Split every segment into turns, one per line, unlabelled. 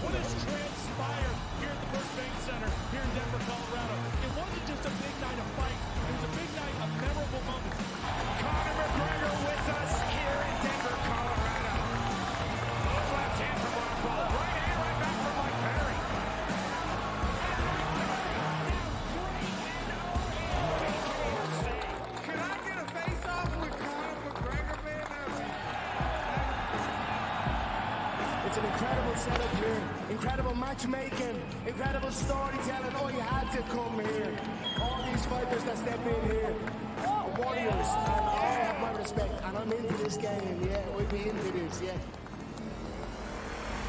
What has transpired here at the First Bank Center here in Denver, Colorado? It wasn't just a big night of fight. It was a big night of memorable moments.
Conor McGregor with us here in Denver, Colorado. Left hand from Ron Paul. Right hand right back from Mike Perry. Can I get a face-off with Conor McGregor, man?
It's an incredible setup here, incredible matchmaking, incredible storytelling. Oh, you had to come here. All these fighters that step in here are warriors, and all have my respect. And I'm into this game, yeah. We'll be into this, yeah.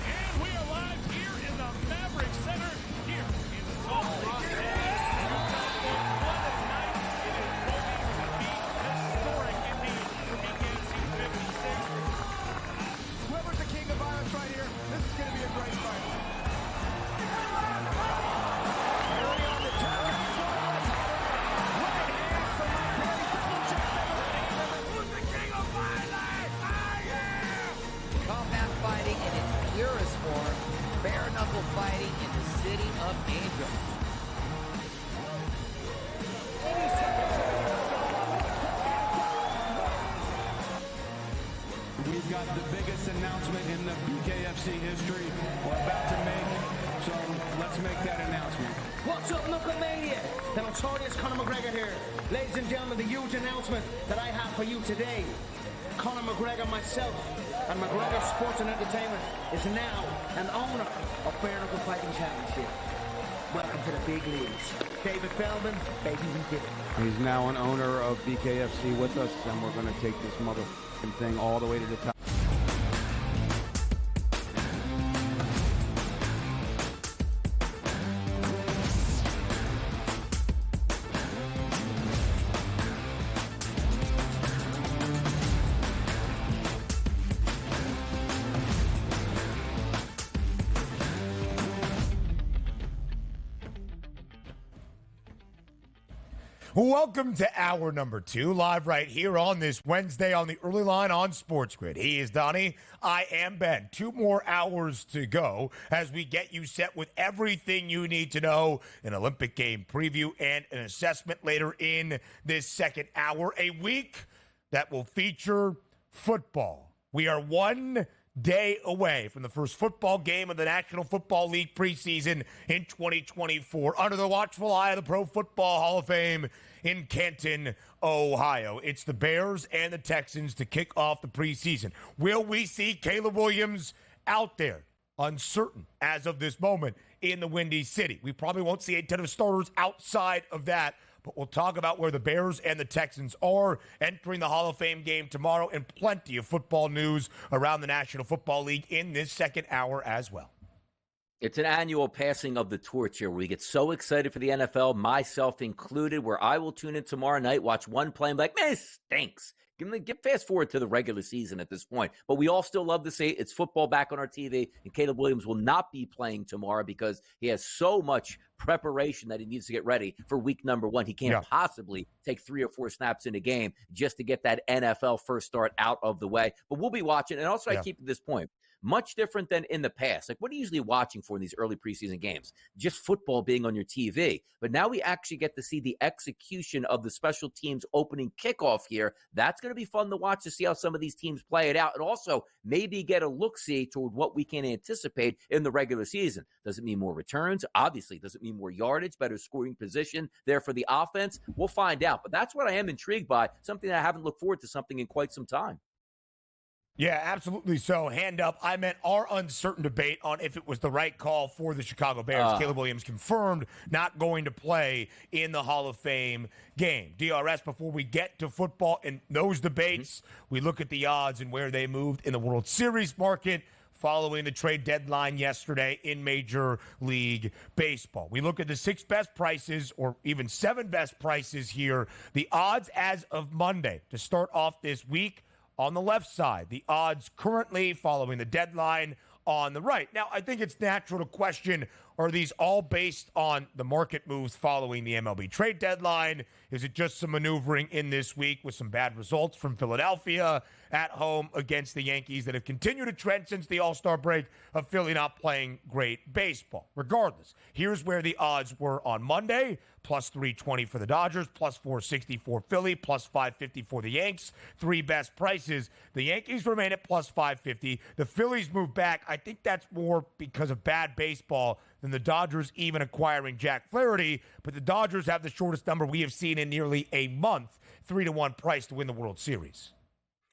And we are live here in the Maverick Center here in Salt Lake City. What a night it is going to be. Historic indeed for BKFC 56.
Whoever's the king of violence right here, this is going to be a great fight. Early on the turn. Right hand from Mike Perry. Double check. Who's the king of violence? I am!
Combat fighting in its purest form, bare knuckle fighting in the city of angels.
We've got the biggest announcement in the BKFC history we're about to make, so let's make that announcement.
What's up, Knucklemania? The notorious Conor McGregor here. Ladies and gentlemen, the huge announcement that I have for you today. Conor McGregor, myself, and McGregor Sports and Entertainment is now an owner of Bare Knuckle Fighting Championship. Welcome to the big leagues. David Feldman, baby, we did it.
He's now an owner of BKFC with us, and we're going to take this motherfucking thing all the way to the top.
Welcome to hour number 2, live right here on this Wednesday on the early line on SportsGrid. He is Donnie. I am Ben. 2 more hours to go as we get you set with everything you need to know, an Olympic game preview and an assessment later in this second hour. A week that will feature football. We are 1 day away from the first football game of the National Football League preseason in 2024 under the watchful eye of the Pro Football Hall of Fame in Canton, Ohio. It's the Bears and the Texans to kick off the preseason. Will we see Caleb Williams out there? Uncertain as of this moment in the Windy City. We probably won't see a ton of starters outside of that, but we'll talk about where the Bears and the Texans are entering the Hall of Fame game tomorrow, and plenty of football news around the National Football League in this second hour as well.
It's an annual passing of the torch here where we get so excited for the NFL, myself included, where I will tune in tomorrow night, watch one play and be like, man, it stinks. Get fast forward to the regular season at this point. But we all still love to say it's football back on our TV, and Caleb Williams will not be playing tomorrow because he has so much preparation that he needs to get ready for week number 1. He can't possibly take 3 or 4 snaps in a game just to get that NFL first start out of the way. But we'll be watching. And also I keep at this point, much different than in the past. Like, what are you usually watching for in these early preseason games? Just football being on your TV. But now we actually get to see the execution of the special teams opening kickoff here. That's going to be fun to watch to see how some of these teams play it out, and also maybe get a look-see toward what we can anticipate in the regular season. Does it mean more returns? Obviously. Does it mean more yardage, better scoring position there for the offense? We'll find out. But that's what I am intrigued by, something that I haven't looked forward to something in quite some time.
Yeah, absolutely. So, hand up. I meant our uncertain debate on if it was the right call for the Chicago Bears. Caleb Williams confirmed not going to play in the Hall of Fame game. DRS, before we get to football and those debates, we look at the odds and where they moved in the World Series market following the trade deadline yesterday in Major League Baseball. We look at the 6 best prices, or even 7 best prices here. The odds as of Monday to start off this week. On the left side, the odds currently following the deadline on the right. Now, I think it's natural to question Are these all based on the market moves following the MLB trade deadline? Is it just some maneuvering in this week with some bad results from Philadelphia at home against the Yankees that have continued to trend since the All-Star break of Philly not playing great baseball? Regardless, here's where the odds were on Monday. Plus 320 for the Dodgers, plus 460 for Philly, plus 550 for the Yanks. Three best prices. The Yankees remain at plus 550. The Phillies move back. I think that's more because of bad baseball than the Dodgers even acquiring Jack Flaherty. But the Dodgers have the shortest number we have seen in nearly a month. 3-1 price to win the World Series.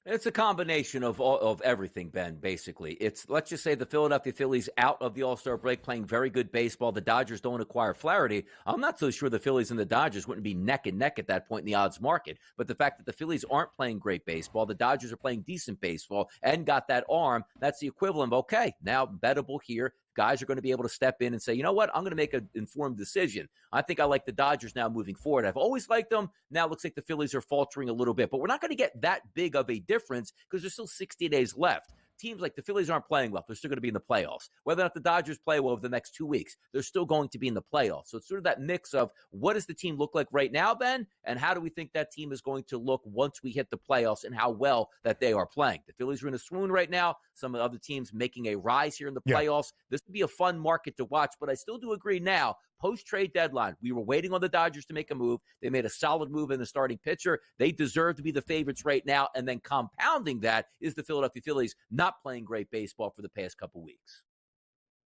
It's a combination of everything, Ben, basically. It's, let's just say the Philadelphia Phillies out of the All-Star break playing very good baseball. The Dodgers don't acquire Flaherty. I'm not so sure the Phillies and the Dodgers wouldn't be neck and neck at that point in the odds market. But the fact that the Phillies aren't playing great baseball, the Dodgers are playing decent baseball and got that arm, that's the equivalent of, okay, now bettable here. Guys are going to be able to step in and say, you know what, I'm going to make an informed decision. I think I like the Dodgers now moving forward. I've always liked them. Now it looks like the Phillies are faltering a little bit, but we're not going to get that big of a difference because there's still 60 days left. Teams like the Phillies aren't playing well. They're still going to be in the playoffs. Whether or not the Dodgers play well over the next 2 weeks, they're still going to be in the playoffs. So it's sort of that mix of what does the team look like right now, Ben, and how do we think that team is going to look once we hit the playoffs and how well that they are playing. The Phillies are in a swoon right now. Some of the other teams making a rise here in the playoffs. This would be a fun market to watch, but I still do agree now, post-trade deadline, we were waiting on the Dodgers to make a move. They made a solid move in the starting pitcher. They deserve to be the favorites right now, and then compounding that is the Philadelphia Phillies not playing great baseball for the past couple weeks.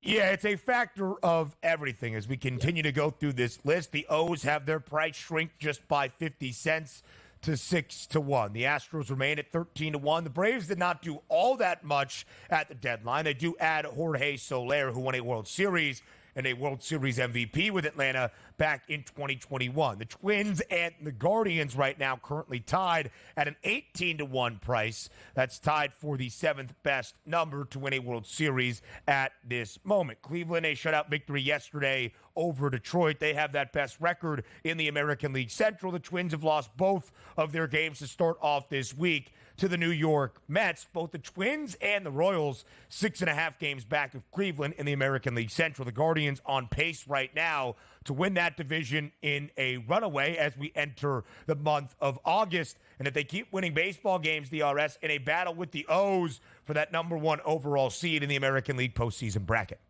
Yeah, it's a factor of everything as we continue to go through this list. The O's have their price shrink just by 50 cents to 6-1. The Astros remain at 13-1. The Braves did not do all that much at the deadline. They do add Jorge Soler, who won a World Series and a World Series MVP with Atlanta back in 2021. The Twins and the Guardians right now currently tied at an 18-1 price. That's tied for the seventh best number to win a World Series at this moment. Cleveland, a shutout victory yesterday over Detroit. They have that best record in the American League Central. The Twins have lost both of their games to start off this week to the New York Mets. Both the Twins and the Royals 6.5 games back of Cleveland in the American League Central. The Guardians on pace right now to win that division in a runaway as we enter the month of August. And if they keep winning baseball games, DRS, in a battle with the O's for that number one overall seed in the American League postseason bracket.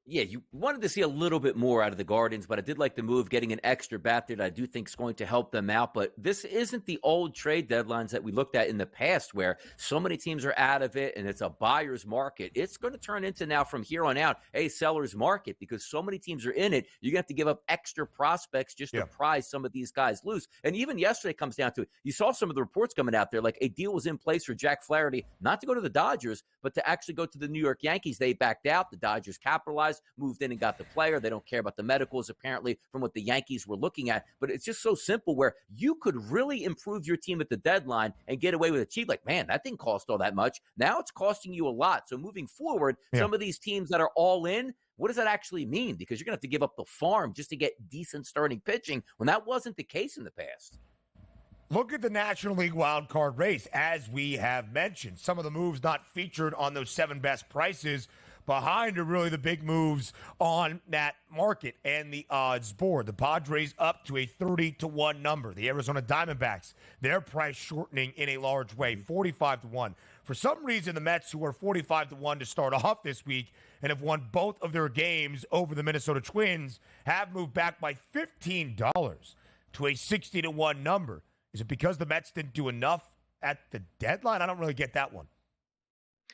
Yeah, you wanted to see a little bit more out of the Guardians, but I did like the move, getting an extra bat that I do think is going to help them out. But this isn't the old trade deadlines that we looked at in the past where so many teams are out of it and it's a buyer's market. It's going to turn into now from here on out a seller's market because so many teams are in it. You're going to have to give up extra prospects just to prize some of these guys loose. And even yesterday comes down to it. You saw some of the reports coming out there, like a deal was in place for Jack Flaherty, not to go to the Dodgers, but to actually go to the New York Yankees. They backed out. The Dodgers capitalized, moved in and got the player. They don't care about the medicals, apparently, from what the Yankees were looking at. But it's just so simple where you could really improve your team at the deadline and get away with it cheap. Like, man, that didn't cost all that much. Now it's costing you a lot. So moving forward, some of these teams that are all in, what does that actually mean? Because you're going to have to give up the farm just to get decent starting pitching when that wasn't the case in the past.
Look at the National League wild card race. As we have mentioned, some of the moves not featured on those seven best prices behind are really the big moves on that market and the odds board. The Padres up to a 30-1 number. The Arizona Diamondbacks, their price shortening in a large way, 45-1. For some reason, the Mets, who are 45-1 to start off this week and have won both of their games over the Minnesota Twins, have moved back by $15 to a 60-1 number. Is it because the Mets didn't do enough at the deadline? I don't really get that one.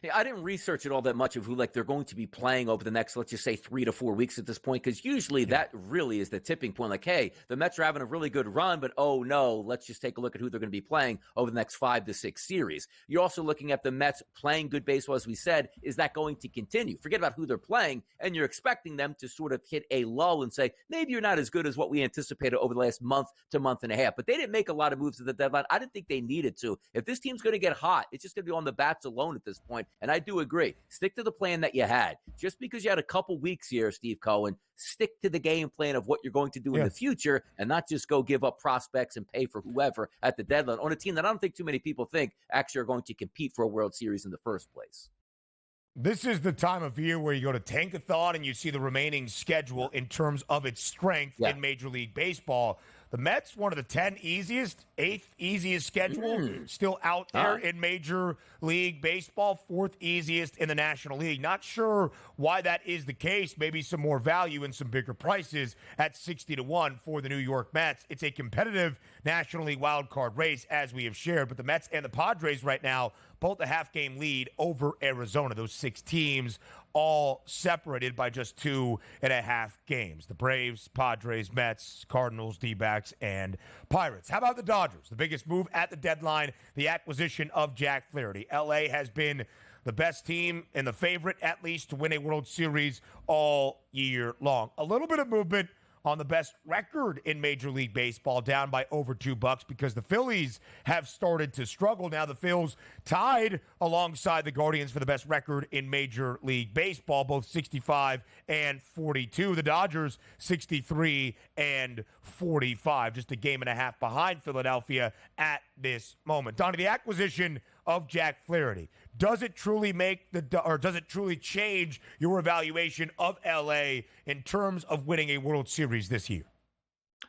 Yeah, I didn't research it all that much of who they're going to be playing over the next, let's just say, 3 to 4 weeks at this point, because usually that really is the tipping point. Like, hey, the Mets are having a really good run, but oh no, let's just take a look at who they're going to be playing over the next 5 to 6 series. You're also looking at the Mets playing good baseball, as we said. Is that going to continue? Forget about who they're playing, and you're expecting them to sort of hit a lull and say, maybe you're not as good as what we anticipated over the last month to month and a half. But they didn't make a lot of moves at the deadline. I didn't think they needed to. If this team's going to get hot, it's just going to be on the bats alone at this point. And I do agree. Stick to the plan that you had. Just because you had a couple weeks here, Steve Cohen, stick to the game plan of what you're going to do in the future and not just go give up prospects and pay for whoever at the deadline on a team that I don't think too many people think actually are going to compete for a World Series in the first place.
This is the time of year where you go to Tankathon and you see the remaining schedule in terms of its strength in Major League Baseball. The Mets, one of the 10 easiest, 8th easiest schedule, still out there in Major League Baseball, 4th easiest in the National League. Not sure why that is the case. Maybe some more value and some bigger prices at 60-1 for the New York Mets. It's a competitive National League wildcard race, as we have shared, but the Mets and the Padres right now, both a half-game lead over Arizona. Those 6 teams all separated by just 2.5 games. The Braves, Padres, Mets, Cardinals, D-backs, and Pirates. How about the Dodgers? The biggest move at the deadline, the acquisition of Jack Flaherty. L.A. has been the best team and the favorite, at least, to win a World Series all year long. A little bit of movement on the best record in Major League Baseball, down by over $2 because the Phillies have started to struggle. Now the Phils tied alongside the Guardians for the best record in Major League Baseball, both 65 and 42. The Dodgers 63 and 45, just a game and a half behind Philadelphia at this moment. Donnie, the acquisition of Jack Flaherty, does it truly does it truly change your evaluation of LA in terms of winning a World Series this year?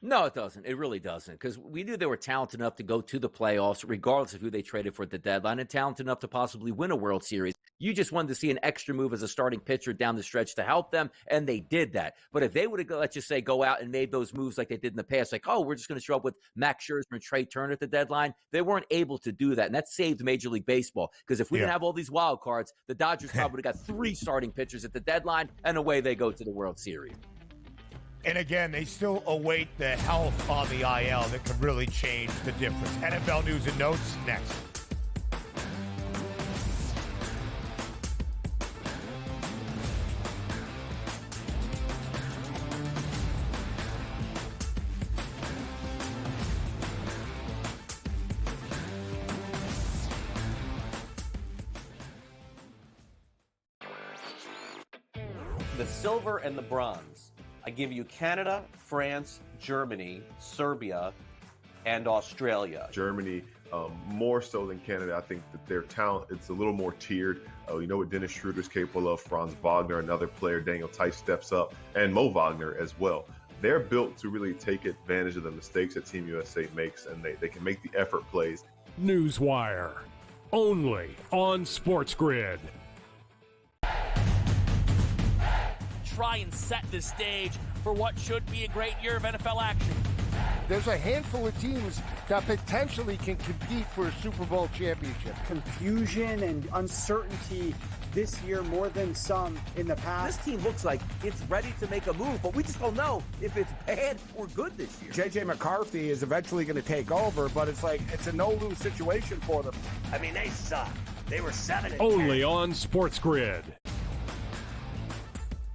No, it doesn't. It really doesn't, because we knew they were talented enough to go to the playoffs, regardless of who they traded for at the deadline, and talented enough to possibly win a World Series. You just wanted to see an extra move as a starting pitcher down the stretch to help them, and they did that. But if they would have, let's just say, go out and made those moves like they did in the past, like, oh, we're just going to show up with Max Scherzer and Trey Turner at the deadline, they weren't able to do that, and that saved Major League Baseball. Because if we didn't have all these wild cards, the Dodgers probably would have got 3 starting pitchers at the deadline, and away they go to the World Series.
And again, they still await the health on the IL that could really change the difference. NFL news and notes next.
The silver and the bronze. I give you Canada, France, Germany, Serbia, and Australia.
Germany, more so than Canada. I think that their talent, it's a little more tiered. You know what Dennis Schroeder's capable of, Franz Wagner, another player, Daniel Tice steps up, and Mo Wagner as well. They're built to really take advantage of the mistakes that Team USA makes, and they can make the effort plays.
Newswire, only on SportsGrid.
Try and set the stage for what should be a great year of NFL action.
There's a handful of teams that potentially can compete for a Super Bowl championship.
Confusion and uncertainty this year more than some in the past.
This team looks like it's ready to make a move, but we just don't know if it's bad or good this year.
J.J. McCarthy is eventually going to take over, but it's a no-lose situation for them.
I mean, they suck. They were 7-10.
Only on SportsGrid.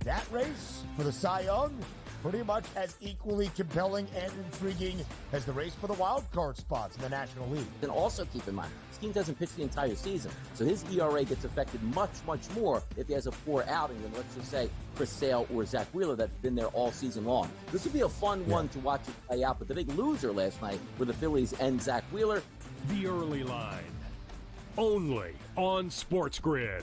That race for the Cy Young, pretty much as equally compelling and intriguing as the race for the wild card spots in the National League.
And also keep in mind, this team doesn't pitch the entire season, so his ERA gets affected much, much more if he has a poor outing than, let's just say, Chris Sale or Zach Wheeler that's been there all season long. This would be a fun one to watch it play out, but the big loser last night were the Phillies and Zach Wheeler.
The early line, only on SportsGrid.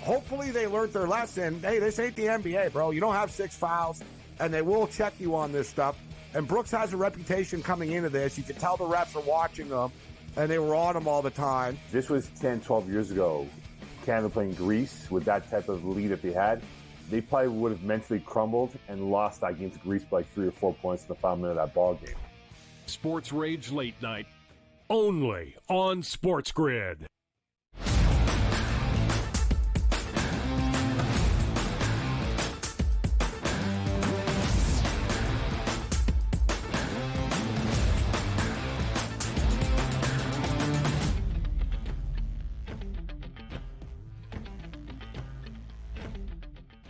Hopefully they learned their lesson. Hey, this ain't the NBA, bro. You don't have 6 fouls, and they will check you on this stuff. And Brooks has a reputation coming into this. You can tell the refs are watching them, and they were on him all the time.
This was 10, 12 years ago. Canada playing Greece with that type of lead that they had. They probably would have mentally crumbled and lost that game to Greece by 3 or 4 points in the final minute of that ball game.
Sports Rage Late Night, only on SportsGrid.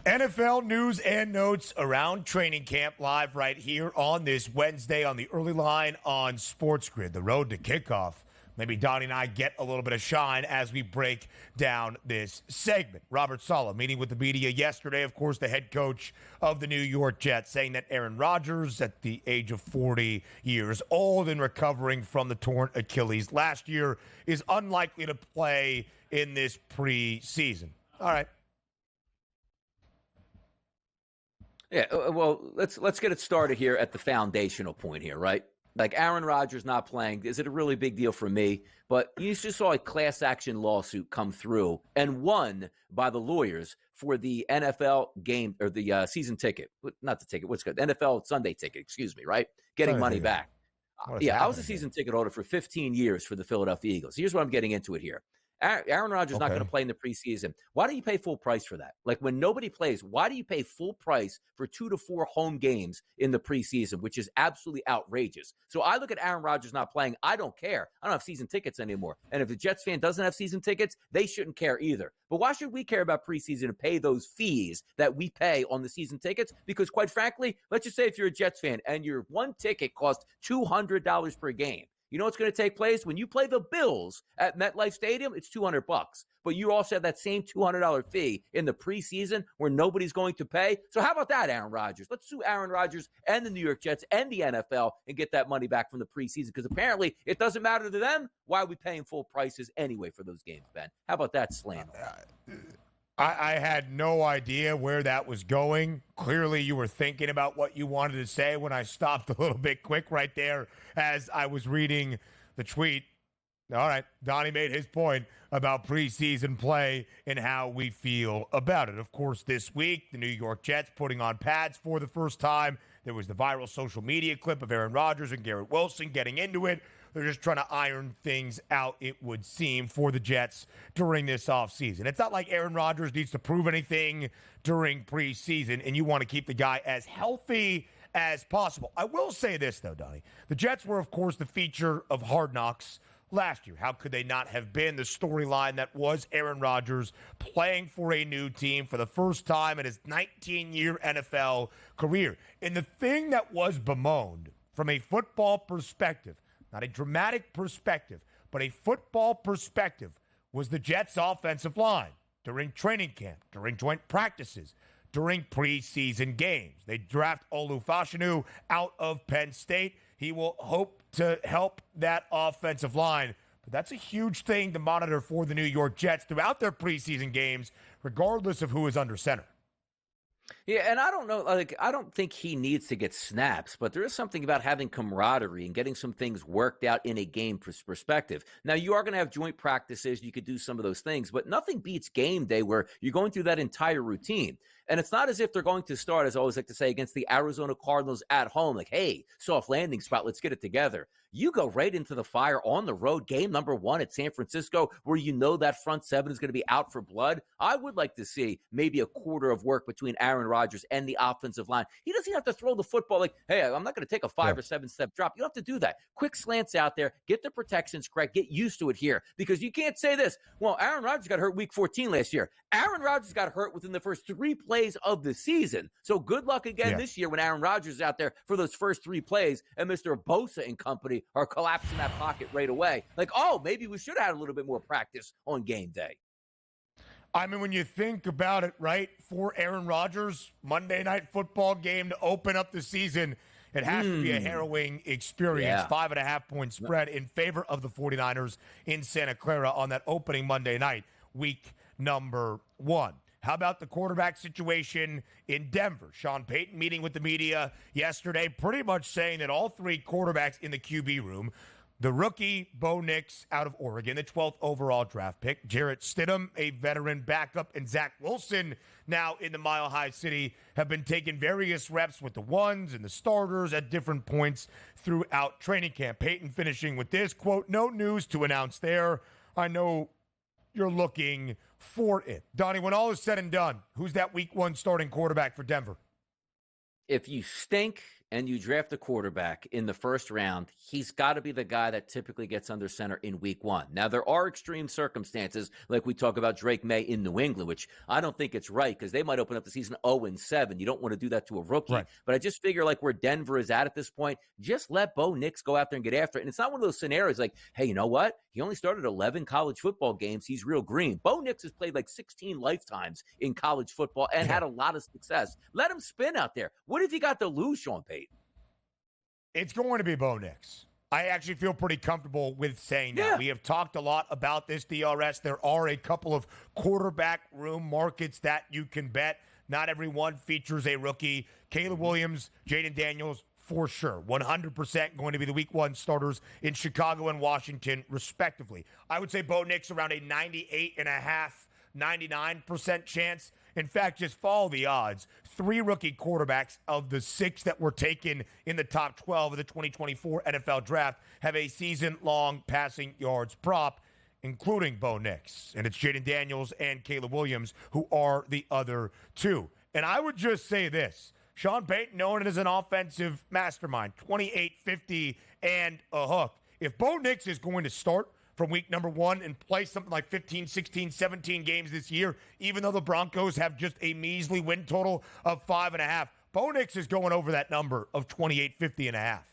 NFL news and notes around training camp live right here on this Wednesday on the early line on SportsGrid. The road to kickoff maybe Donnie and I get a little bit of shine as we break down this segment. Robert Saleh meeting with the media yesterday, of course, the head coach of the New York Jets, saying that Aaron Rodgers, at the age of 40 years old and recovering from the torn Achilles last year, is unlikely to play in this preseason. All right.
Yeah, well, let's get it started here at the foundational point here, right? Like Aaron Rodgers not playing, is it a really big deal for me? But you just saw a class action lawsuit come through and won by the lawyers for the NFL game or the season ticket. Not the ticket, what's good? NFL Sunday ticket, excuse me, right? Getting money back. Yeah, I was a season ticket holder for 15 years for the Philadelphia Eagles. Here's what I'm getting into it here. Aaron Rodgers not going to play in the preseason. Why do you pay full price for that? Like when nobody plays, why do you pay full price for 2 to 4 home games in the preseason, which is absolutely outrageous? So I look at Aaron Rodgers not playing. I don't care. I don't have season tickets anymore. And if the Jets fan doesn't have season tickets, they shouldn't care either. But why should we care about preseason and pay those fees that we pay on the season tickets? Because quite frankly, let's just say if you're a Jets fan and your one ticket costs $200 per game, you know what's going to take place? When you play the Bills at MetLife Stadium, it's $200. But you also have that same $200 fee in the preseason where nobody's going to pay. So how about that, Aaron Rodgers? Let's sue Aaron Rodgers and the New York Jets and the NFL and get that money back from the preseason, because apparently it doesn't matter to them. Why are we paying full prices anyway for those games, Ben? How about that slander?
I had no idea where that was going. Clearly, you were thinking about what you wanted to say when I stopped a little bit quick right there as I was reading the tweet. All right, Donnie made his point about preseason play and how we feel about it. Of course, this week, the New York Jets putting on pads for the first time. There was the viral social media clip of Aaron Rodgers and Garrett Wilson getting into it. They're just trying to iron things out, it would seem, for the Jets during this offseason. It's not like Aaron Rodgers needs to prove anything during preseason, and you want to keep the guy as healthy as possible. I will say this, though, Donnie. The Jets were, of course, the feature of Hard Knocks last year. How could they not have been the storyline that was Aaron Rodgers playing for a new team for the first time in his 19-year NFL career? And the thing that was bemoaned from a football perspective, not a dramatic perspective, but a football perspective, was the Jets' offensive line during training camp, during joint practices, during preseason games. They draft Olu Fashanu out of Penn State. He will hope to help that offensive line. But that's a huge thing to monitor for the New York Jets throughout their preseason games, regardless of who is under center.
Yeah, and I don't know, like, I don't think he needs to get snaps, but there is something about having camaraderie and getting some things worked out in a game perspective. Now, you are going to have joint practices. You could do some of those things, but nothing beats game day where you're going through that entire routine. And it's not as if they're going to start, as I always like to say, against the Arizona Cardinals at home, like, hey, soft landing spot, let's get it together. You go right into the fire on the road, game number 1 at San Francisco, where you know that front seven is going to be out for blood. I would like to see maybe a quarter of work between Aaron Rodgers and the offensive line. He doesn't have to throw the football like, hey, I'm not going to take a 5 or 7 step drop. You don't have to do that. Quick slants out there, get the protections correct, get used to it here, because you can't say this. Well, Aaron Rodgers got hurt week 14 last year. Aaron Rodgers got hurt within the first 3 plays of the season. So good luck again this year when Aaron Rodgers is out there for those first 3 plays and Mr. Bosa and company are collapsing that pocket right away. Like, oh, maybe we should have had a little bit more practice on game day.
I mean, when you think about it, right, for Aaron Rodgers, Monday Night Football game to open up the season, it has to be a harrowing experience. 5.5-point spread in favor of the 49ers in Santa Clara on that opening Monday night, week number 1. How about the quarterback situation in Denver? Sean Payton meeting with the media yesterday, pretty much saying that all 3 quarterbacks in the QB room, the rookie Bo Nix out of Oregon, the 12th overall draft pick, Jarrett Stidham, a veteran backup, and Zach Wilson, now in the Mile High City, have been taking various reps with the ones and the starters at different points throughout training camp. Payton finishing with this, quote, "No news to announce there. I know you're looking for it." Donnie, when all is said and done, who's that week 1 starting quarterback for Denver?
If you stink and you draft a quarterback in the first round, he's got to be the guy that typically gets under center in week one. Now, there are extreme circumstances, like we talk about Drake May in New England, which I don't think it's right because they might open up the season 0-7. You don't want to do that to a rookie.
Right.
But I just figure like where Denver is at this point, just let Bo Nix go out there and get after it. And it's not one of those scenarios like, hey, you know what? He only started 11 college football games. He's real green. Bo Nix has played like 16 lifetimes in college football and had a lot of success. Let him spin out there. What have you got to lose, Sean Payton?
It's going to be Bo Nix. I actually feel pretty comfortable with saying that. We have talked a lot about this, DRS. There are a couple of quarterback room markets that you can bet. Not every one features a rookie. Caleb Williams, Jaden Daniels, for sure. 100% going to be the week one starters in Chicago and Washington, respectively. I would say Bo Nix around a 98.5%, 99% chance. In fact, just follow the odds. 3 rookie quarterbacks of the 6 that were taken in the top 12 of the 2024 NFL Draft have a season-long passing yards prop, including Bo Nix. And it's Jaden Daniels and Caleb Williams who are the other 2. And I would just say this. Sean Payton, known as an offensive mastermind, 28-50 and a hook. If Bo Nix is going to start from week number 1 and play something like 15, 16, 17 games this year, even though the Broncos have just a measly win total of 5.5, Bo Nix is going over that number of 28-50 and a half.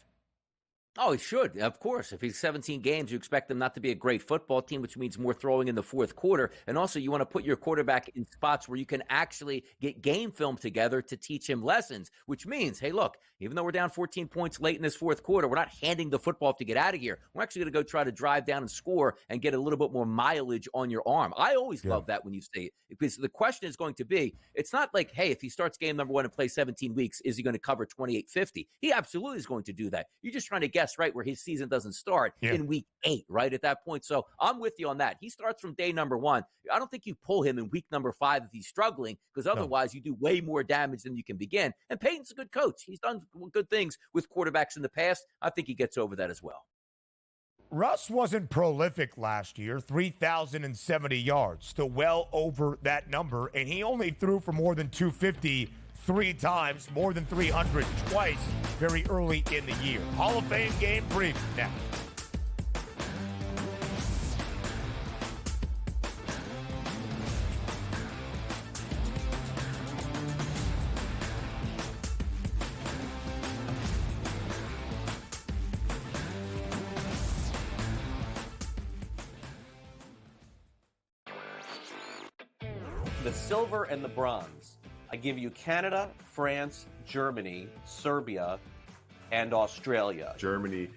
Oh, he should, of course. If he's 17 games, you expect them not to be a great football team, which means more throwing in the fourth quarter. And also, you want to put your quarterback in spots where you can actually get game film together to teach him lessons, which means, hey, look, even though we're down 14 points late in this fourth quarter, we're not handing the football to get out of here. We're actually going to go try to drive down and score and get a little bit more mileage on your arm. I always love that when you say it, because the question is going to be, it's not like, hey, if he starts game number 1 and plays 17 weeks, is he going to cover 28-50? He absolutely is going to do that. You're just trying to guess right where his season doesn't start in week 8, right at that point. So I'm with you on that. He starts from day number 1. I don't think you pull him in week number 5 if he's struggling, because otherwise you do way more damage than you can begin. And Peyton's a good coach. He's done good things with quarterbacks in the past. I think he gets over that as well.
Russ wasn't prolific last year, 3,070 yards, still well over that number, and he only threw for more than 250 3 times, more than 300 twice very early in the year. Hall of Fame game preview now.
The silver and the bronze. I give you Canada, France, Germany, Serbia, and Australia.
Germany,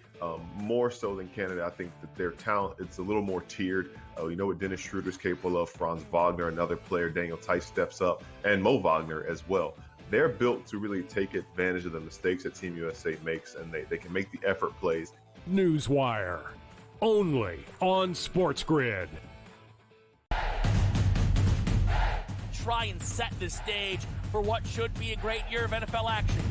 more so than Canada. I think that their talent, it's a little more tiered. You know what Dennis Schroeder's capable of. Franz Wagner, another player. Daniel Tice steps up. And Mo Wagner as well. They're built to really take advantage of the mistakes that Team USA makes, and they can make the effort plays.
Newswire. Only on SportsGrid.
Try and set the stage for what should be a great year of NFL action.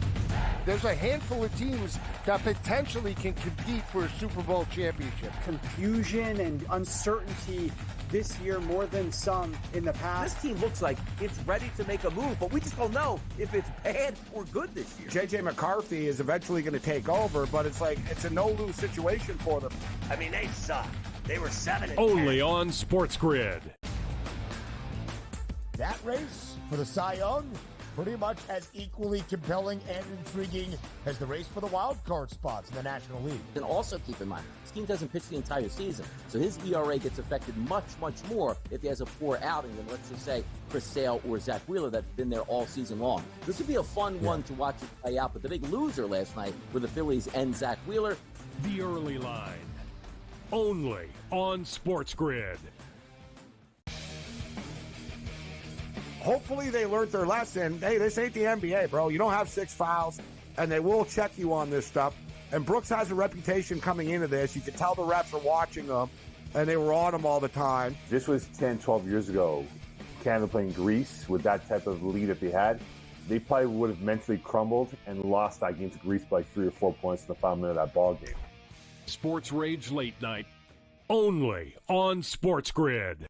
There's a handful of teams that potentially can compete for a Super Bowl championship.
Confusion and uncertainty this year more than some in the past.
This team looks like it's ready to make a move, but we just don't know if it's bad or good this year.
J.J. McCarthy is eventually going to take over, but it's like it's a no-lose situation for them.
I mean, they suck. They were 7-10.
Only on SportsGrid.
That race for the Cy Young, pretty much as equally compelling and intriguing as the race for the wild card spots in the National League.
And also keep in mind, this team doesn't pitch the entire season, so his ERA gets affected much, much more if he has a poor outing than, let's just say, Chris Sale or Zach Wheeler that's been there all season long. This would be a fun one to watch it play out, but the big loser last night were the Phillies and Zach Wheeler.
The early line. Only on SportsGrid.
Hopefully they learned their lesson. Hey, this ain't the NBA, bro. You don't have 6 fouls, and they will check you on this stuff. And Brooks has a reputation coming into this. You can tell the refs are watching them, and they were on him all the time.
This was 10, 12 years ago. Canada playing Greece with that type of lead that they had. They probably would have mentally crumbled and lost that game to Greece by 3 or 4 points in the final minute of that ball game.
Sports Rage Late Night. Only on SportsGrid.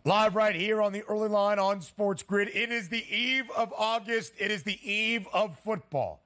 Live right here on the early line on Sports Grid. It is the eve of August. It is the eve of football.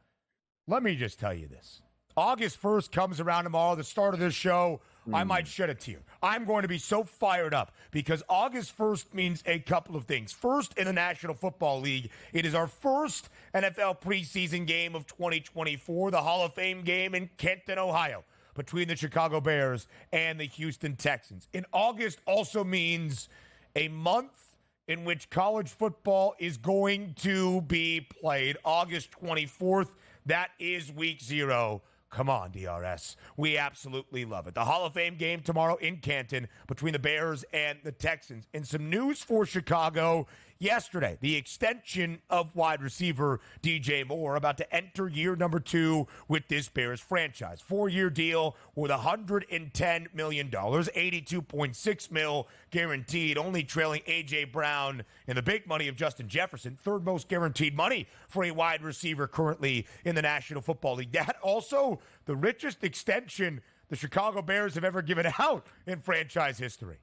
Let me just tell you this. August 1st comes around tomorrow, the start of this show. I might shed a tear. I'm going to be so fired up because August 1st means a couple of things. First, in the National Football League, it is our first NFL preseason game of 2024, the Hall of Fame game in Kenton, Ohio, between the Chicago Bears and the Houston Texans. In August also means a month in which college football is going to be played. August 24th, that is week 0. Come on, DRS. We absolutely love it. The Hall of Fame game tomorrow in Canton between the Bears and the Texans. And some news for Chicago yesterday. The extension of wide receiver DJ Moore about to enter year number 2 with this Bears franchise. 4-year deal with $110 million, $82.6 million guaranteed, only trailing A.J. Brown in the big money of Justin Jefferson. Third most guaranteed money for a wide receiver currently in the National Football League. That also the richest extension the Chicago Bears have ever given out in franchise history.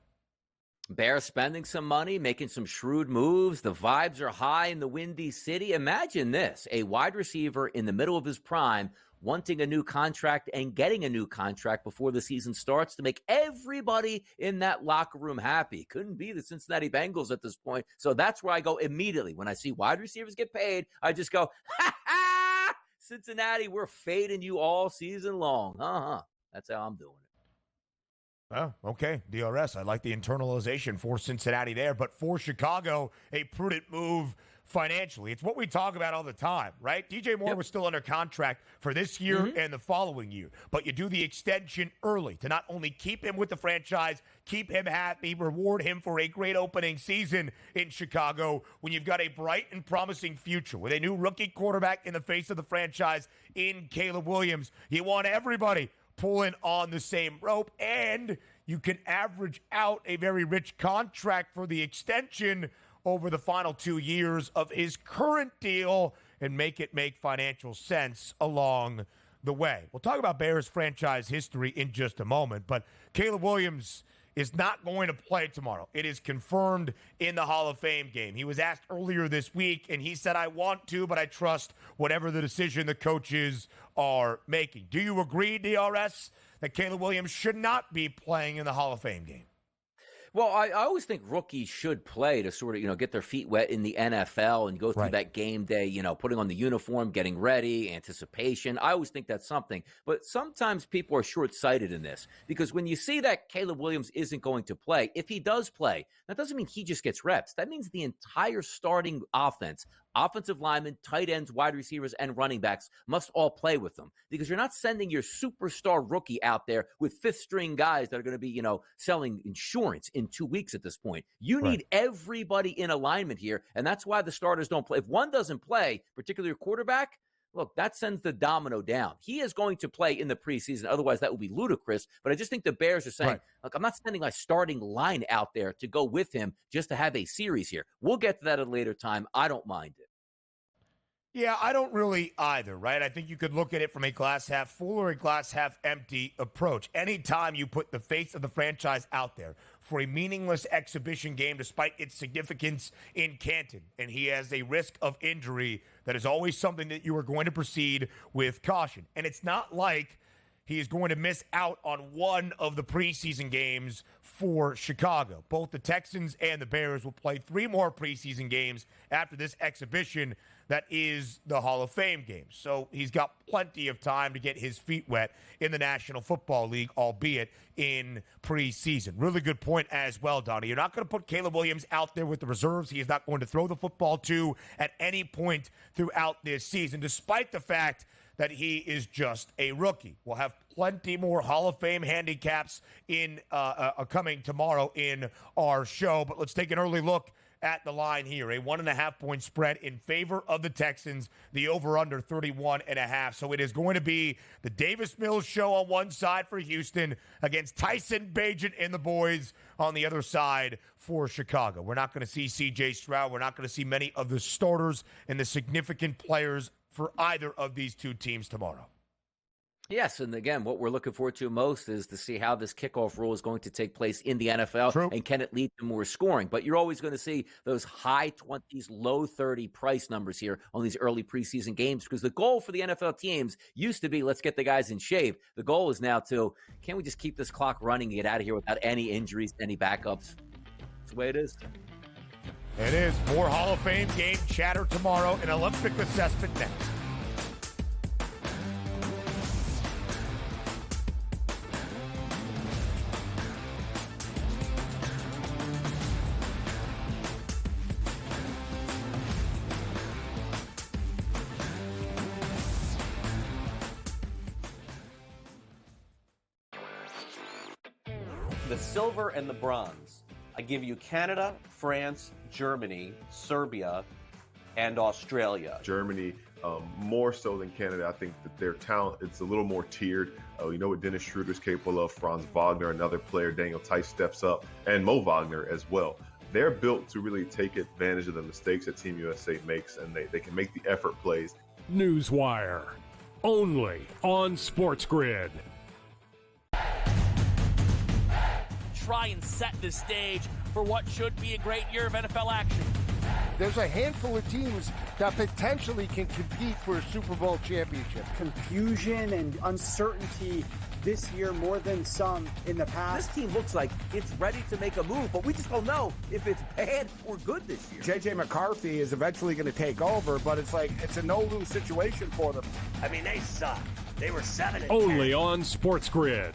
Bears spending some money, making some shrewd moves. The vibes are high in the Windy City. Imagine this, a wide receiver in the middle of his prime wanting a new contract and getting a new contract before the season starts to make everybody in that locker room happy. Couldn't be the Cincinnati Bengals at this point. So that's where I go immediately. When I see wide receivers get paid, I just go, ha ha, Cincinnati, we're fading you all season long. That's how I'm doing it.
Oh, okay, DRS. I like the internalization for Cincinnati there, but for Chicago, a prudent move financially. It's what we talk about all the time, right? DJ Moore was still under contract for this year and the following year, but you do the extension early to not only keep him with the franchise, keep him happy, reward him for a great opening season in Chicago when you've got a bright and promising future with a new rookie quarterback in the face of the franchise in Caleb Williams. You want everybody pulling on the same rope, and you can average out a very rich contract for the extension over the final 2 years of his current deal and make it make financial sense along the way. We'll talk about Bears franchise history in just a moment, but Caleb Williams is not going to play tomorrow. It is confirmed in the Hall of Fame game. He was asked earlier this week, and he said, I want to, but I trust whatever the decision the coaches are making. Do you agree, DRS, that Caleb Williams should not be playing in the Hall of Fame game?
Well, I always think rookies should play to sort of, get their feet wet in the NFL and go through that game day, putting on the uniform, getting ready, anticipation. I always think that's something. But sometimes people are short-sighted in this because when you see that Caleb Williams isn't going to play, if he does play, that doesn't mean he just gets reps. That means the entire starting offense, offensive linemen, tight ends, wide receivers, and running backs must all play with them because you're not sending your superstar rookie out there with fifth-string guys that are going to be, selling insurance in 2 weeks at this point. You need everybody in alignment here, and that's why the starters don't play. If one doesn't play, particularly your quarterback, look, that sends the domino down. He is going to play in the preseason. Otherwise, that would be ludicrous. But I just think the Bears are saying, look, I'm not sending my starting line out there to go with him just to have a series here. We'll get to that at a later time. I don't mind it.
Yeah, I don't really either, right? I think you could look at it from a glass half full or a glass half empty approach. Anytime you put the face of the franchise out there for a meaningless exhibition game, despite its significance in Canton, and he has a risk of injury, that is always something that you are going to proceed with caution. And it's not like he is going to miss out on one of the preseason games for Chicago. Both the Texans and the Bears will play 3 more preseason games after this exhibition that is the Hall of Fame game. So he's got plenty of time to get his feet wet in the National Football League, albeit in preseason. Really good point as well, Donnie. You're not going to put Caleb Williams out there with the reserves. He is not going to throw the football to at any point throughout this season, despite the fact that he is just a rookie. We'll have plenty more Hall of Fame handicaps in coming tomorrow in our show. But let's take an early look at the line here. A 1.5-point spread in favor of the Texans, the over-under 31.5. So it is going to be the Davis Mills show on one side for Houston against Tyson Bagent and the boys on the other side for Chicago. We're not going to see C.J. Stroud. We're not going to see many of the starters and the significant players for either of these two teams tomorrow.
Yes, and again, what we're looking forward to most is to see how this kickoff rule is going to take place in the NFL,
True.
and can it lead to more scoring. But you're always going to see those high 20s, low 30 price numbers here on these early preseason games, because the goal for the NFL teams used to be, let's get the guys in shape. The goal is now to, can we just keep this clock running and get out of here without any injuries, any backups? That's the way it is.
It is. More Hall of Fame game chatter tomorrow, and Olympic assessment next.
The silver and the bronze. I give you Canada, France, Germany, Serbia, and Australia.
Germany, more so than Canada. I think that their talent, it's a little more tiered. You know what Dennis Schroeder's capable of. Franz Wagner, another player. Daniel Tice steps up, and Mo Wagner as well. They're built to really take advantage of the mistakes that Team USA makes, and they can make the effort plays.
Newswire, only on SportsGrid.
Try and set the stage for what should be a great year of NFL action.
There's a handful of teams that potentially can compete for a Super Bowl championship.
Confusion and uncertainty this year more than some in the past.
This team looks like it's ready to make a move, but we just don't know if it's bad or good this year.
J.J. McCarthy is eventually going to take over, but it's like it's a no-lose situation for them.
I mean, they suck. They were 7-10.
Only on SportsGrid.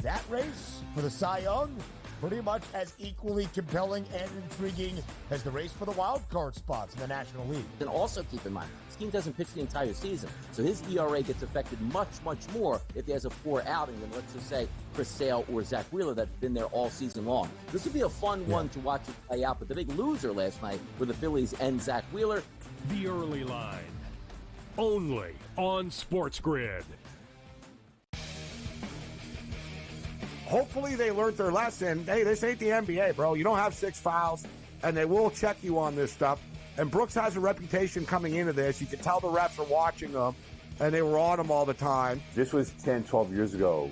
That race for the Cy Young, pretty much as equally compelling and intriguing as the race for the wild card spots in the National League.
And also keep in mind, this team doesn't pitch the entire season, so his ERA gets affected much, much more if he has a poor outing than, let's just say, Chris Sale or Zach Wheeler that's been there all season long. This would be a fun one to watch it play out, but the big loser last night were the Phillies and Zach Wheeler.
The early line, only on SportsGrid.
Hopefully they learned their lesson. Hey, this ain't the NBA, bro. You don't have 6 fouls, and they will check you on this stuff. And Brooks has a reputation coming into this. You can tell the refs are watching them, and they were on him all the time.
This was 10, 12 years ago.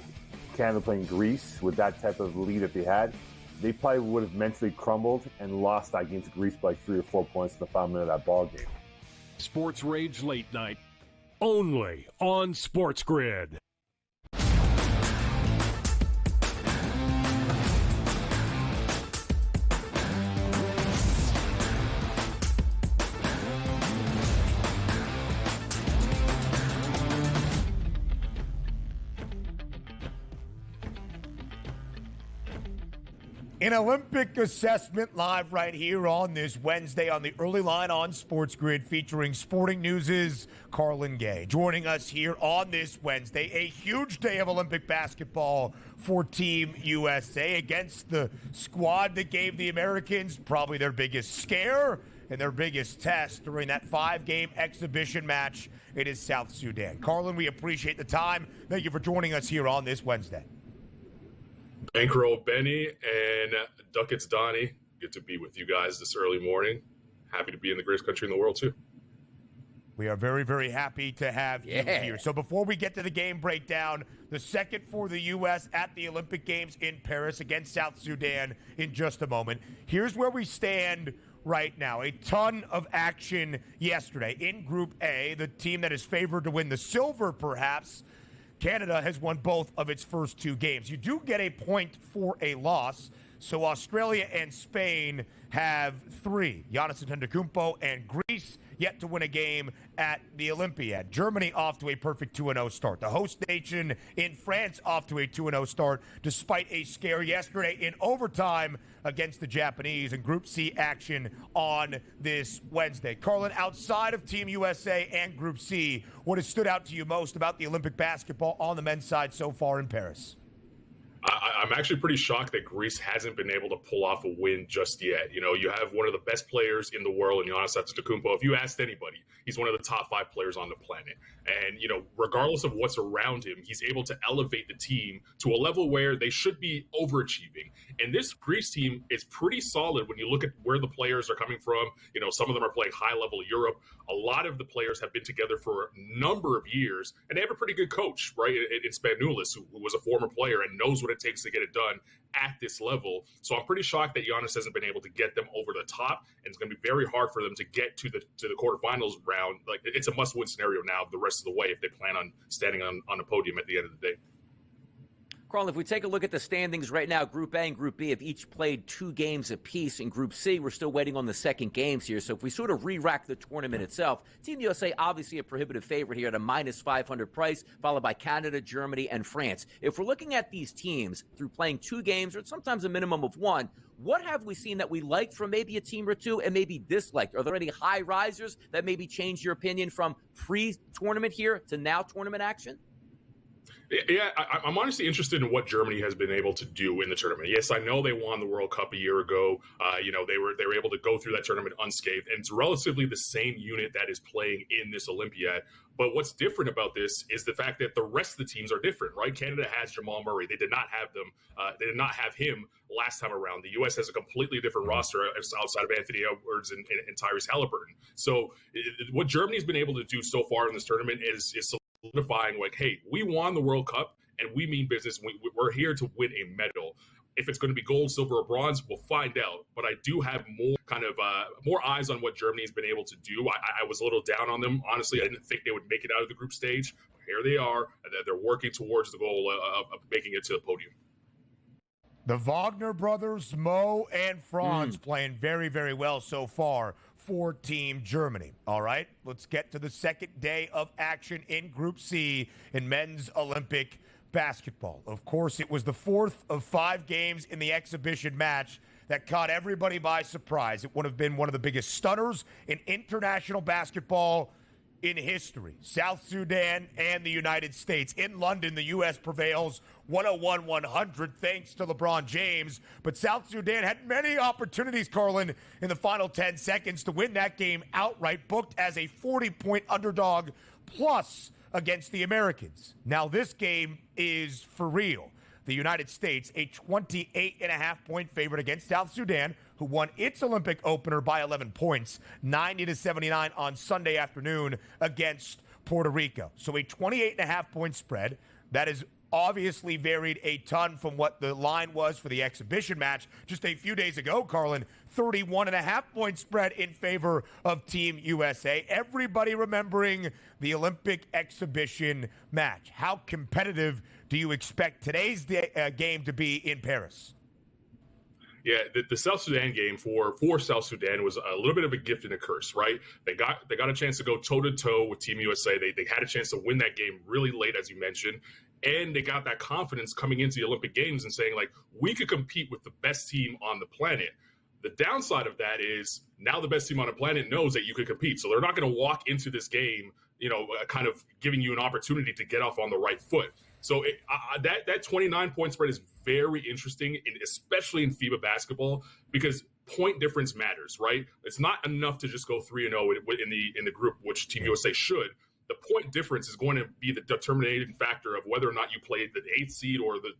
Canada playing Greece with that type of lead that they had. They probably would have mentally crumbled and lost that game to Greece by 3 or 4 points in the final minute of that ball game.
Sports Rage Late Night, only on SportsGrid.
An Olympic assessment live right here on this Wednesday on the early line on SportsGrid, featuring Sporting News' Carlan Gay. Joining us here on this Wednesday, a huge day of Olympic basketball for Team USA against the squad that gave the Americans probably their biggest scare and their biggest test during that 5-game exhibition match. It is South Sudan. Carlan, we appreciate the time. Thank you for joining us here on this Wednesday.
Bankroll Benny and Ducats Donnie. Good to be with you guys this early morning. Happy to be in the greatest country in the world, too.
We are very, very happy to have you here. So before we get to the game breakdown, the second for the U.S. at the Olympic Games in Paris against South Sudan in just a moment. Here's where we stand right now. A ton of action yesterday. In Group A, the team that is favored to win the silver, perhaps, Canada has won both of its first 2 games. You do get a point for a loss. So Australia and Spain have 3. Giannis Antetokounmpo and Greece yet to win a game at the Olympiad. Germany off to a perfect 2-0 start. The host nation in France off to a 2-0 start despite a scare yesterday in overtime against the Japanese in Group C action on this Wednesday. Carlan, outside of Team USA and Group C, what has stood out to you most about the Olympic basketball on the men's side so far in Paris?
I'm actually pretty shocked that Greece hasn't been able to pull off a win just yet. You know, you have one of the best players in the world in Giannis Antetokounmpo. If you asked anybody, he's one of the top 5 players on the planet. And, you know, regardless of what's around him, he's able to elevate the team to a level where they should be overachieving. And this Greece team is pretty solid when you look at where the players are coming from. You know, some of them are playing high-level Europe. A lot of the players have been together for a number of years, and they have a pretty good coach, right, in Spanulis, who was a former player and knows what it takes to get it done at this level. So I'm pretty shocked that Giannis hasn't been able to get them over the top, and it's going to be very hard for them to get to the quarterfinals round. Like, it's a must-win scenario now the rest of the way if they plan on standing on a podium at the end of the day.
Carl, if we take a look at the standings right now, Group A and Group B have each played 2 games apiece. In Group C, we're still waiting on the second games here. So if we sort of re-rack the tournament itself, Team USA obviously a prohibitive favorite here at a minus 500 price, followed by Canada, Germany, and France. If we're looking at these teams through playing 2 games or sometimes a minimum of 1, what have we seen that we liked from maybe a team or 2 and maybe disliked? Are there any high risers that maybe changed your opinion from pre-tournament here to now tournament action?
Yeah, I'm honestly interested in what Germany has been able to do in the tournament. Yes, I know they won the World Cup a year ago. You know, they were able to go through that tournament unscathed, and it's relatively the same unit that is playing in this Olympiad. But what's different about this is the fact that the rest of the teams are different, right? Canada has Jamal Murray. They did not have them. They did not have him last time around. The U.S. has a completely different roster outside of Anthony Edwards and Tyrese Halliburton. So what Germany's been able to do so far in this tournament is solidifying, like, hey, we won the World Cup and we mean business. We're here to win a medal. If it's going to be gold, silver, or bronze, we'll find out. But I do have more eyes on what Germany's been able to do. I was a little down on them. Honestly, I didn't think they would make it out of the group stage. But here they are. They're working towards the goal of making it to the podium.
The Wagner brothers, Mo and Franz, playing very, very well so far for Team Germany. All right, let's get to the second day of action in Group C in men's Olympic basketball. Of course, it was the 4th of 5 games in the exhibition match that caught everybody by surprise. It would have been one of the biggest stunners in international basketball in history. South Sudan and the United States. In London, the U.S. prevails 101-100 thanks to LeBron James. But South Sudan had many opportunities, Carlan, in the final 10 seconds to win that game outright, booked as a 40-point underdog plus against the Americans. Now this game is for real. The United States, a 28.5-point favorite against South Sudan, who won its Olympic opener by 11 points, 90-79 on Sunday afternoon against Puerto Rico. So a 28.5-point spread that is obviously varied a ton from what the line was for the exhibition match just a few days ago, Carlan. 31.5-point spread in favor of Team USA. Everybody remembering the Olympic exhibition match. How competitive do you expect today's game to be in Paris?
Yeah, the South Sudan game for South Sudan was a little bit of a gift and a curse, right? They got a chance to go toe-to-toe with Team USA. They had a chance to win that game really late, as you mentioned. And they got that confidence coming into the Olympic Games and saying, like, we could compete with the best team on the planet. The downside of that is now the best team on the planet knows that you could compete. So they're not going to walk into this game, kind of giving you an opportunity to get off on the right foot. So that 29-point spread is very interesting, especially in FIBA basketball, because point difference matters, right? It's not enough to just go 3-0 in the group, which Team USA should. The point difference is going to be the determining factor of whether or not you play the 8th seed or the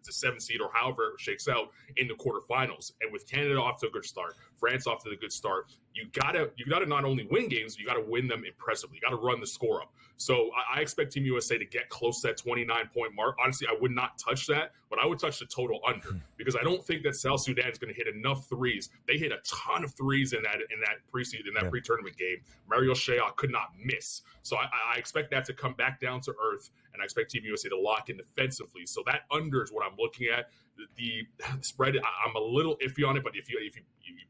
7th seed or however it shakes out in the quarterfinals. And with Canada off to a good start, France off to a good start, you gotta not only win games, you gotta win them impressively. You gotta run the score up. So I expect Team USA to get close to that 29-point mark. Honestly, I would not touch that, but I would touch the total under because I don't think that South Sudan is going to hit enough threes. They hit a ton of threes in that pre-tournament game. Mario Shea could not miss. So I expect that to come back down to earth, and I expect Team USA to lock in defensively. So that under is what I'm looking at. The spread, I'm a little iffy on it, but if you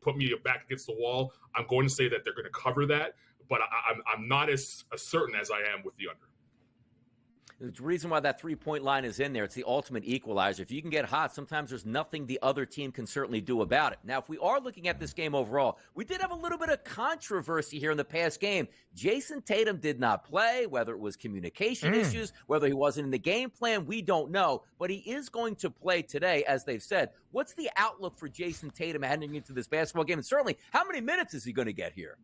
put me back against the wall, I'm going to say that they're going to cover that. But I'm not as certain as I am with the under.
The reason why that three-point line is in there, it's the ultimate equalizer. If you can get hot, sometimes there's nothing the other team can certainly do about it. Now, if we are looking at this game overall, we did have a little bit of controversy here in the past game. Jason Tatum did not play, whether it was communication issues, whether he wasn't in the game plan, we don't know. But he is going to play today, as they've said. What's the outlook for Jason Tatum heading into this basketball game? And certainly, how many minutes is he going to get here?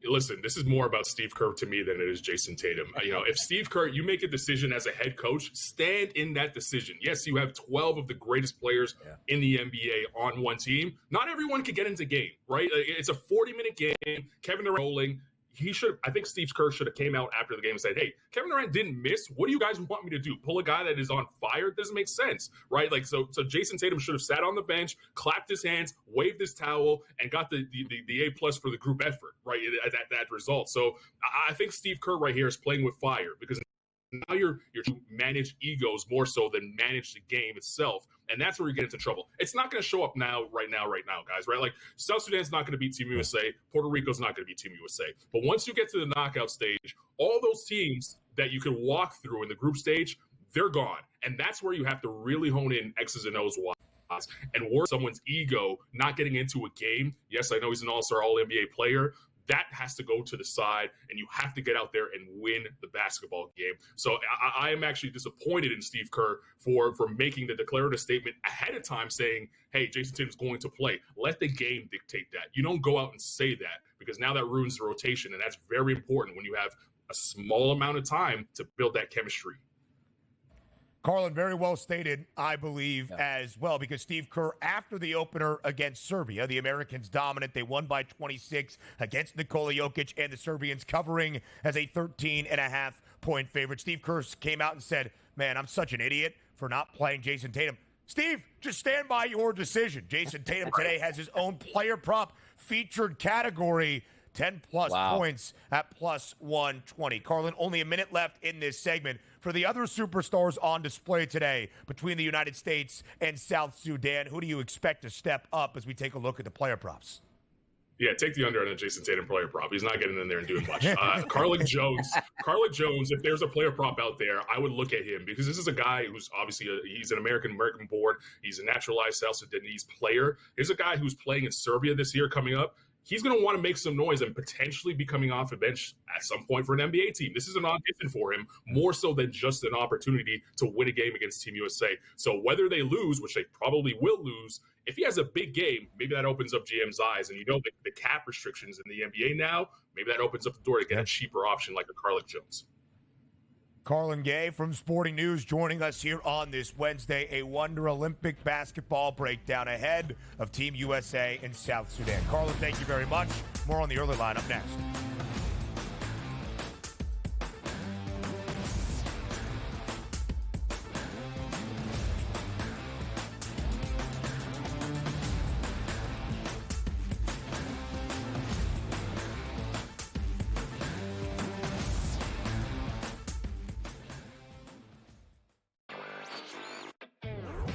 Listen, this is more about Steve Kerr to me than it is Jason Tatum. If Steve Kerr, you make a decision as a head coach, stand in that decision. Yes, you have 12 of the greatest players in the NBA on one team. Not everyone can get into game, right? It's a 40-minute game. Kevin Durant rolling. I think Steve Kerr should have came out after the game and said, hey, Kevin Durant didn't miss. What do you guys want me to do? Pull a guy that is on fire? It doesn't make sense, right? So Jason Tatum should have sat on the bench, clapped his hands, waved his towel, and got the A+ for the group effort, right, at that result. So I think Steve Kerr right here is playing with fire because now you're to manage egos more so than manage the game itself. And that's where you get into trouble. It's not going to show up right now, guys, right? Like South Sudan's not going to beat Team USA. Puerto Rico's not going to beat Team USA. But once you get to the knockout stage, all those teams that you can walk through in the group stage, they're gone. And that's where you have to really hone in X's and O's wise and work someone's ego not getting into a game. Yes, I know he's an all-star, all-NBA player. That has to go to the side, and you have to get out there and win the basketball game. So I am actually disappointed in Steve Kerr for making the declarative statement ahead of time saying, hey, Jason Tatum's going to play. Let the game dictate that. You don't go out and say that because now that ruins the rotation, and that's very important when you have a small amount of time to build that chemistry.
Carlan, very well stated, I believe, as well, because Steve Kerr, after the opener against Serbia, the Americans dominant. They won by 26 against Nikola Jokic and the Serbians covering as a 13.5-point favorite. Steve Kerr came out and said, man, I'm such an idiot for not playing Jason Tatum. Steve, just stand by your decision. Jason Tatum today has his own player prop featured category, 10-plus points at plus 120. Carlan, only a minute left in this segment. For the other superstars on display today between the United States and South Sudan, who do you expect to step up as we take a look at the player props?
Yeah, take the under on the Jason Tatum player prop. He's not getting in there and doing much. Carlan Jones, if there's a player prop out there, I would look at him because this is a guy who's obviously he's an American born. He's a naturalized South Sudanese player. Here's a guy who's playing in Serbia this year coming up. He's going to want to make some noise and potentially be coming off a bench at some point for an NBA team. This is an audition for him, more so than just an opportunity to win a game against Team USA. So whether they lose, which they probably will lose, if he has a big game, maybe that opens up GM's eyes. And the cap restrictions in the NBA now, maybe that opens up the door to get a cheaper option like a Carlan Jones.
Carlan Gay from Sporting News joining us here on this Wednesday, a Wonder Olympic basketball breakdown ahead of Team USA in South Sudan. Carlan, thank you very much. More on the early line up next.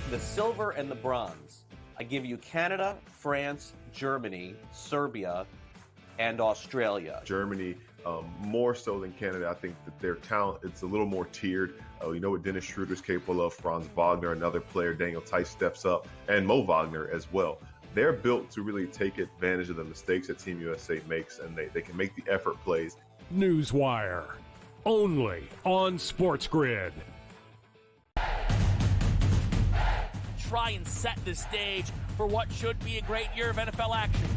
The silver and the bronze. I give you Canada, France, Germany, Serbia, and Australia.
Germany, more so than Canada, I think that their talent, it's a little more tiered. You know what Dennis Schroeder's capable of, Franz Wagner, another player, Daniel Tice steps up, and Mo Wagner as well. They're built to really take advantage of the mistakes that Team USA makes, and they can make the effort plays.
Newswire, only on SportsGrid.
Try and set the stage for what should be a great year of NFL action.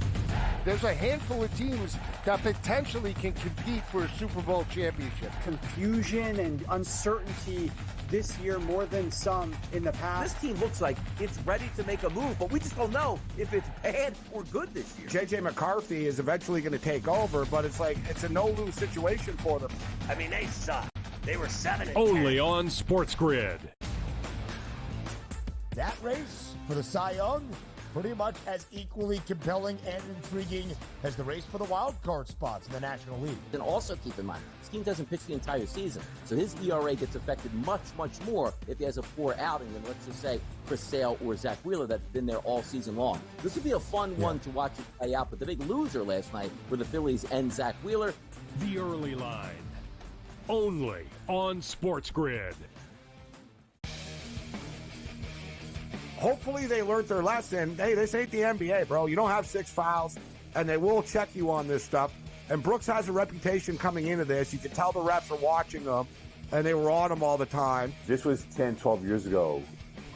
There's a handful of teams that potentially can compete for a Super Bowl championship.
Confusion and uncertainty this year more than some in the past.
This team looks like it's ready to make a move, but we just don't know if it's bad or good this year.
J.J. McCarthy is eventually going to take over, but it's a no-lose situation for them.
I mean, they suck. They were 7-10.
Only on SportsGrid.
That race for the Cy Young, pretty much as equally compelling and intriguing as the race for the wild card spots in the National League.
And also keep in mind, this team doesn't pitch the entire season, so his ERA gets affected much, much more if he has a poor outing than, let's just say, Chris Sale or Zach Wheeler that's been there all season long. This would be a fun one to watch it play out, but the big loser last night were the Phillies and Zach Wheeler.
The early line. only on SportsGrid.
Hopefully they learned their lesson. Hey, this ain't the NBA, bro. You don't have 6 fouls, and they will check you on this stuff. And Brooks has a reputation coming into this. You can tell the refs are watching him, and they were on him all the time.
This was 10, 12 years ago.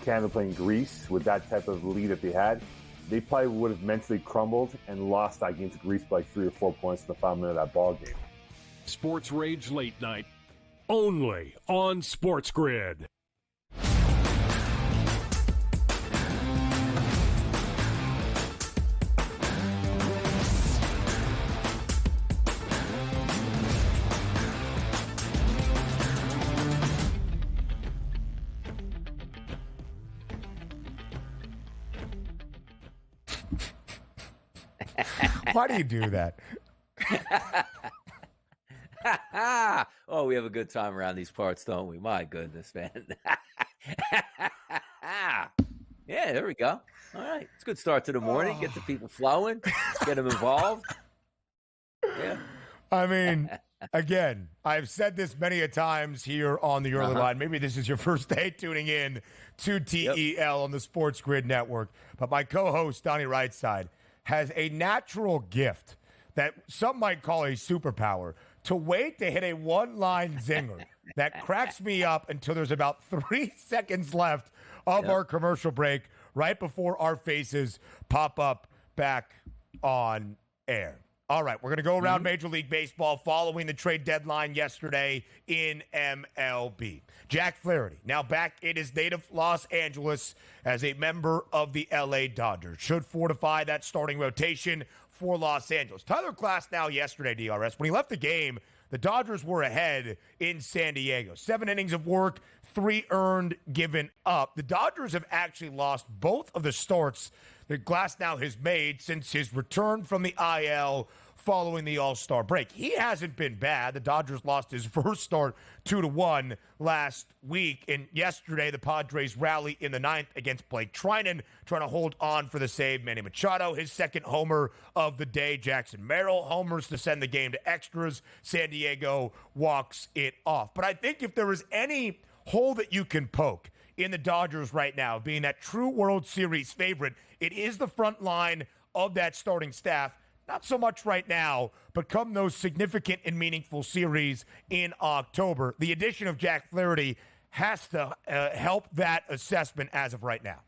Canada playing Greece with that type of lead that they had. They probably would have mentally crumbled and lost that game to Greece by 3 or 4 points in the final minute of that ball game.
Sports Rage Late Night, only on SportsGrid.
Why do you do that?
Oh, we have a good time around these parts, don't we? My goodness, man. Yeah, there we go. All right. It's a good start to the morning. Get the people flowing. Get them involved. Yeah.
I mean, again, I've said this many a times here on the early line. Maybe this is your first day tuning in to TEL on the Sports Grid Network. But my co-host, Donnie Rightside, has a natural gift that some might call a superpower to wait to hit a one-line zinger that cracks me up until there's about 3 seconds left of our commercial break right before our faces pop up back on air. All right, we're going to go around Major League Baseball following the trade deadline yesterday in MLB. Jack Flaherty, now back in his native Los Angeles as a member of the LA Dodgers, should fortify that starting rotation for Los Angeles. Tyler Glasnow yesterday, DRS, when he left the game, the Dodgers were ahead in San Diego. 7 innings of work, 3 earned, given up. The Dodgers have actually lost both of the starts that Glasnow has made since his return from the IL following the All-Star break. He hasn't been bad. The Dodgers lost his first start 2-1 last week. And yesterday, the Padres rally in the 9th against Blake Trinan, trying to hold on for the save. Manny Machado, his second homer of the day. Jackson Merrill homers to send the game to extras. San Diego walks it off. But I think if there is any hole that you can poke in the Dodgers right now, being that true World Series favorite, it is the front line of that starting staff. Not so much right now, but come those significant and meaningful series in October, the addition of Jack Flaherty has to help that assessment as of right now.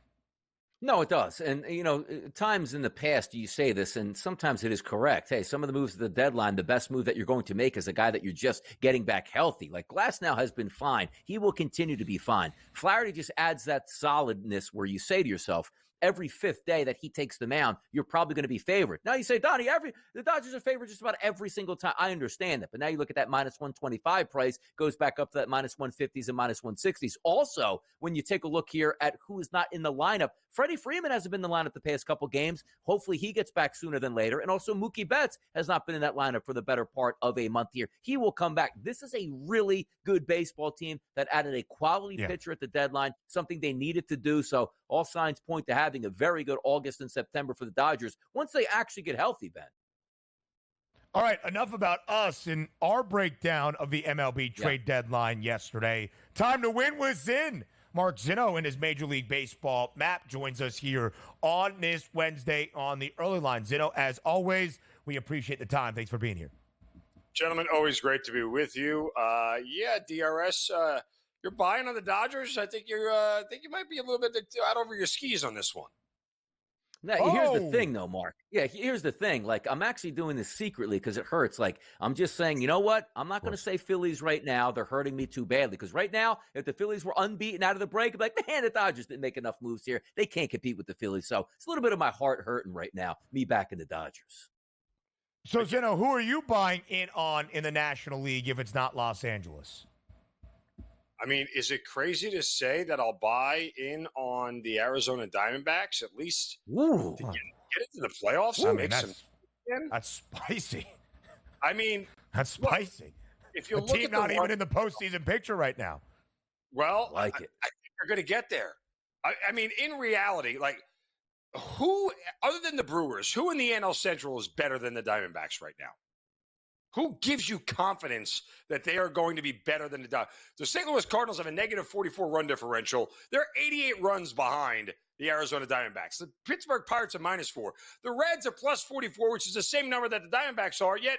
No, it does. And, you know, times in the past you say this, and sometimes it is correct. Hey, some of the moves at the deadline, the best move that you're going to make is a guy that you're just getting back healthy. Like Glasnow has been fine. He will continue to be fine. Flaherty just adds that solidness where you say to yourself, every 5th day that he takes the mound, you're probably going to be favored. Now you say, Donnie, the Dodgers are favored just about every single time. I understand that. But now you look at that minus 125 price, goes back up to that minus 150s and minus 160s. Also, when you take a look here at who is not in the lineup, Freddie Freeman hasn't been in the lineup the past couple games. Hopefully he gets back sooner than later. And also Mookie Betts has not been in that lineup for the better part of a month here. He will come back. This is a really good baseball team that added a quality pitcher at the deadline, something they needed to do. So all signs point to having a very good August and September for the Dodgers once they actually get healthy, Ben.
All right, enough about us and our breakdown of the MLB trade deadline yesterday. Time to win with Zinn. Mark Zinno and his Major League Baseball map joins us here on this Wednesday on the early line. Zinno, as always, we appreciate the time. Thanks for being here.
Gentlemen, always great to be with you. DRS, you're buying on the Dodgers. I think you might be a little bit out over your skis on this one.
Now, here's the thing, though, Mark. Yeah, here's the thing. Like, I'm actually doing this secretly because it hurts. Like, I'm just saying, you know what? I'm not going to say Phillies right now. They're hurting me too badly because right now, if the Phillies were unbeaten out of the break, I'd be like, man, the Dodgers didn't make enough moves here. They can't compete with the Phillies. So it's a little bit of my heart hurting right now, me back in the Dodgers.
So, Zinno, who are you buying in on in the National League if it's not Los Angeles?
I mean, is it crazy to say that I'll buy in on the Arizona Diamondbacks at least to get into the playoffs and make some?
That's spicy.
I mean,
that's spicy.
Look, if you
the
look
team
at
not even in the postseason picture right now.
Well, I think they're going to get there. I mean, in reality, like who other than the Brewers, who in the NL Central is better than the Diamondbacks right now? Who gives you confidence that they are going to be better than the Dodgers? The St. Louis Cardinals have a negative 44 run differential. They're 88 runs behind the Arizona Diamondbacks. The Pittsburgh Pirates are -4. The Reds are +44, which is the same number that the Diamondbacks are, yet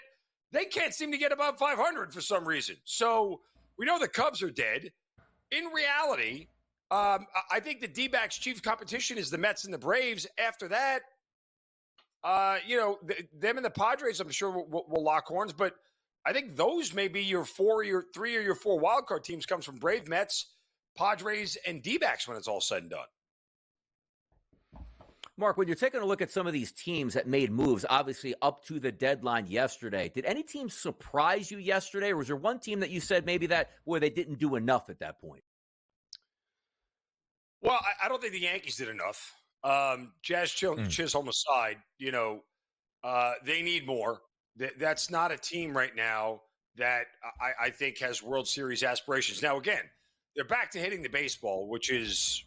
they can't seem to get above 500 for some reason. So we know the Cubs are dead. In reality, I think the D-backs' chief competition is the Mets and the Braves. After that, them and the Padres, I'm sure will lock horns, but I think those may be your 3 or your 4 wildcard teams comes from Brave, Mets, Padres, and D-backs when it's all said and done.
Mark, when you're taking a look at some of these teams that made moves, obviously up to the deadline yesterday, did any team surprise you yesterday, or was there one team that you said maybe that, boy, they didn't do enough at that point?
Well, I don't think the Yankees did enough. Jazz Chisholm aside, they need more. That's not a team right now that I think has World Series aspirations. Now, again, they're back to hitting the baseball, which is,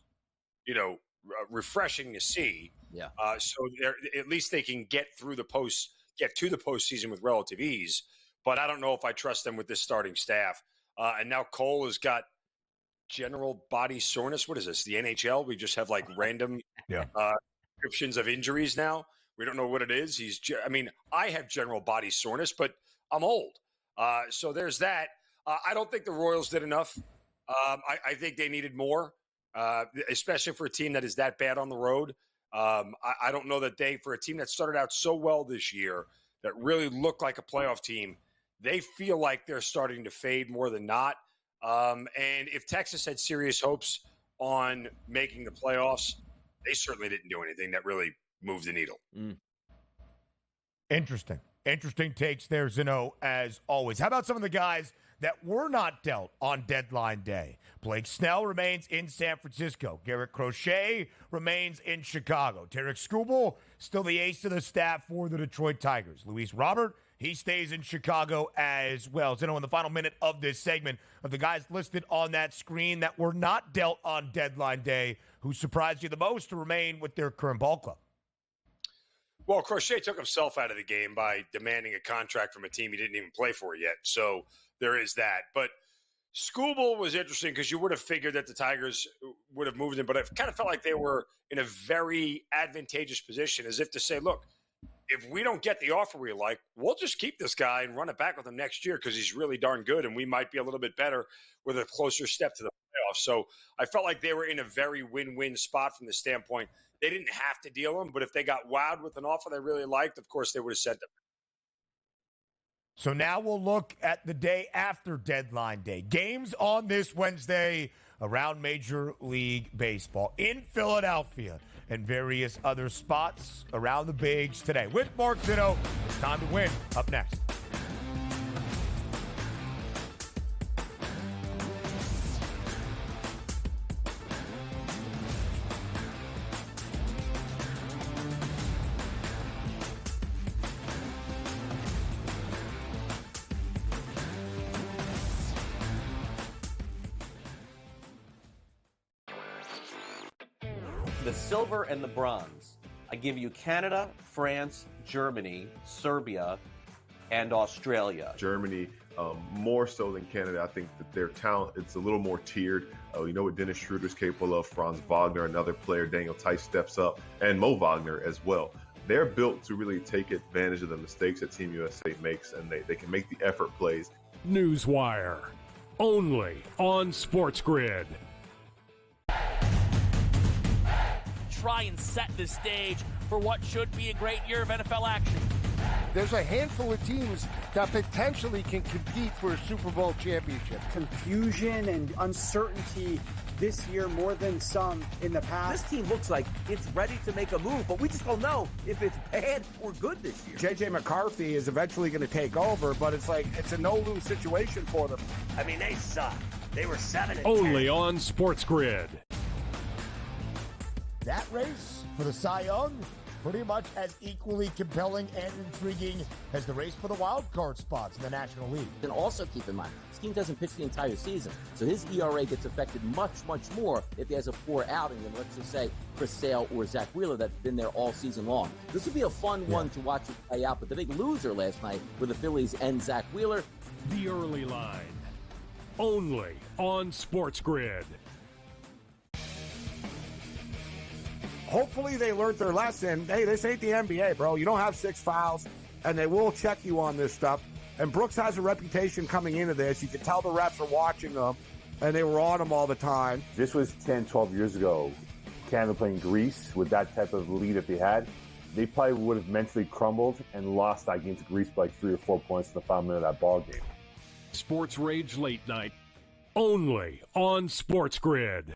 refreshing to see.
Yeah.
So at least they can get to the postseason with relative ease. But I don't know if I trust them with this starting staff. And now Cole has got general body soreness. What is this? The NHL? We just have random descriptions of injuries now. We don't know what it is. I have general body soreness, but I'm old. So there's that. I don't think the Royals did enough. I think they needed more, especially for a team that is that bad on the road. I don't know that for a team that started out so well this year, that really looked like a playoff team, they feel like they're starting to fade more than not. And if Texas had serious hopes on making the playoffs, they certainly didn't do anything that really moved the needle.
Interesting takes there, Zinno, as always. How about some of the guys that were not dealt on deadline day? Blake Snell remains in San Francisco. Garrett Crochet remains in Chicago. Tarek Skubal, still the ace of the staff for the Detroit Tigers. Luis Robert, he stays in Chicago as well. Zinno, in the final minute of this segment, of the guys listed on that screen that were not dealt on deadline day, who surprised you the most to remain with their current ball club?
Well, Crochet took himself out of the game by demanding a contract from a team he didn't even play for yet. So there is that. But Skubal was interesting because you would have figured that the Tigers would have moved him, but it kind of felt like they were in a very advantageous position, as if to say, look, if we don't get the offer we like, we'll just keep this guy and run it back with him next year because he's really darn good, and we might be a little bit better with a closer step to the playoffs. So I felt like they were in a very win-win spot from the standpoint. They didn't have to deal him, but if they got wowed with an offer they really liked, of course they would have sent him.
So now we'll look at the day after deadline day. Games on this Wednesday around Major League Baseball in Philadelphia and various other spots around the bigs today. With Mark Zinno, it's time to win. Up next.
The silver and the bronze. I give you Canada, France, Germany, Serbia, and Australia.
Germany, more so than Canada. I think that their talent, it's a little more tiered. What Dennis Schroeder's capable of. Franz Wagner, another player. Daniel Tice steps up. And Mo Wagner as well. They're built to really take advantage of the mistakes that Team USA makes, and they can make the effort plays.
Newswire. Only on SportsGrid.
Try and set the stage for what should be a great year of NFL action.
There's a handful of teams that potentially can compete for a Super Bowl championship.
Confusion and uncertainty this year more than some in the past.
This team looks like it's ready to make a move, but we just don't know if it's bad or good this year.
J.J. McCarthy is eventually going to take over, but it's a no-lose situation for them.
I mean, they suck. They were 7-10.
Only on SportsGrid.
That race for the Cy Young pretty much as equally compelling and intriguing as the race for the wild card spots in the National League.
And also keep in mind, this team doesn't pitch the entire season, so his ERA gets affected much, much more if he has a poor outing than, let's just say, Chris Sale or Zach Wheeler that's been there all season long. This would be a fun one to watch it play out, but the big loser last night were the Phillies and Zach Wheeler.
The Early Line, only on SportsGrid.
Hopefully they learned their lesson. Hey, this ain't the NBA, bro. You don't have 6 fouls, and they will check you on this stuff. And Brooks has a reputation coming into this. You can tell the refs are watching them, and they were on him all the time.
This was 10, 12 years ago. Canada playing Greece with that type of lead that they had. They probably would have mentally crumbled and lost that game to Greece by 3 or 4 points in the final minute of that ball game.
Sports Rage Late Night, only on SportsGrid.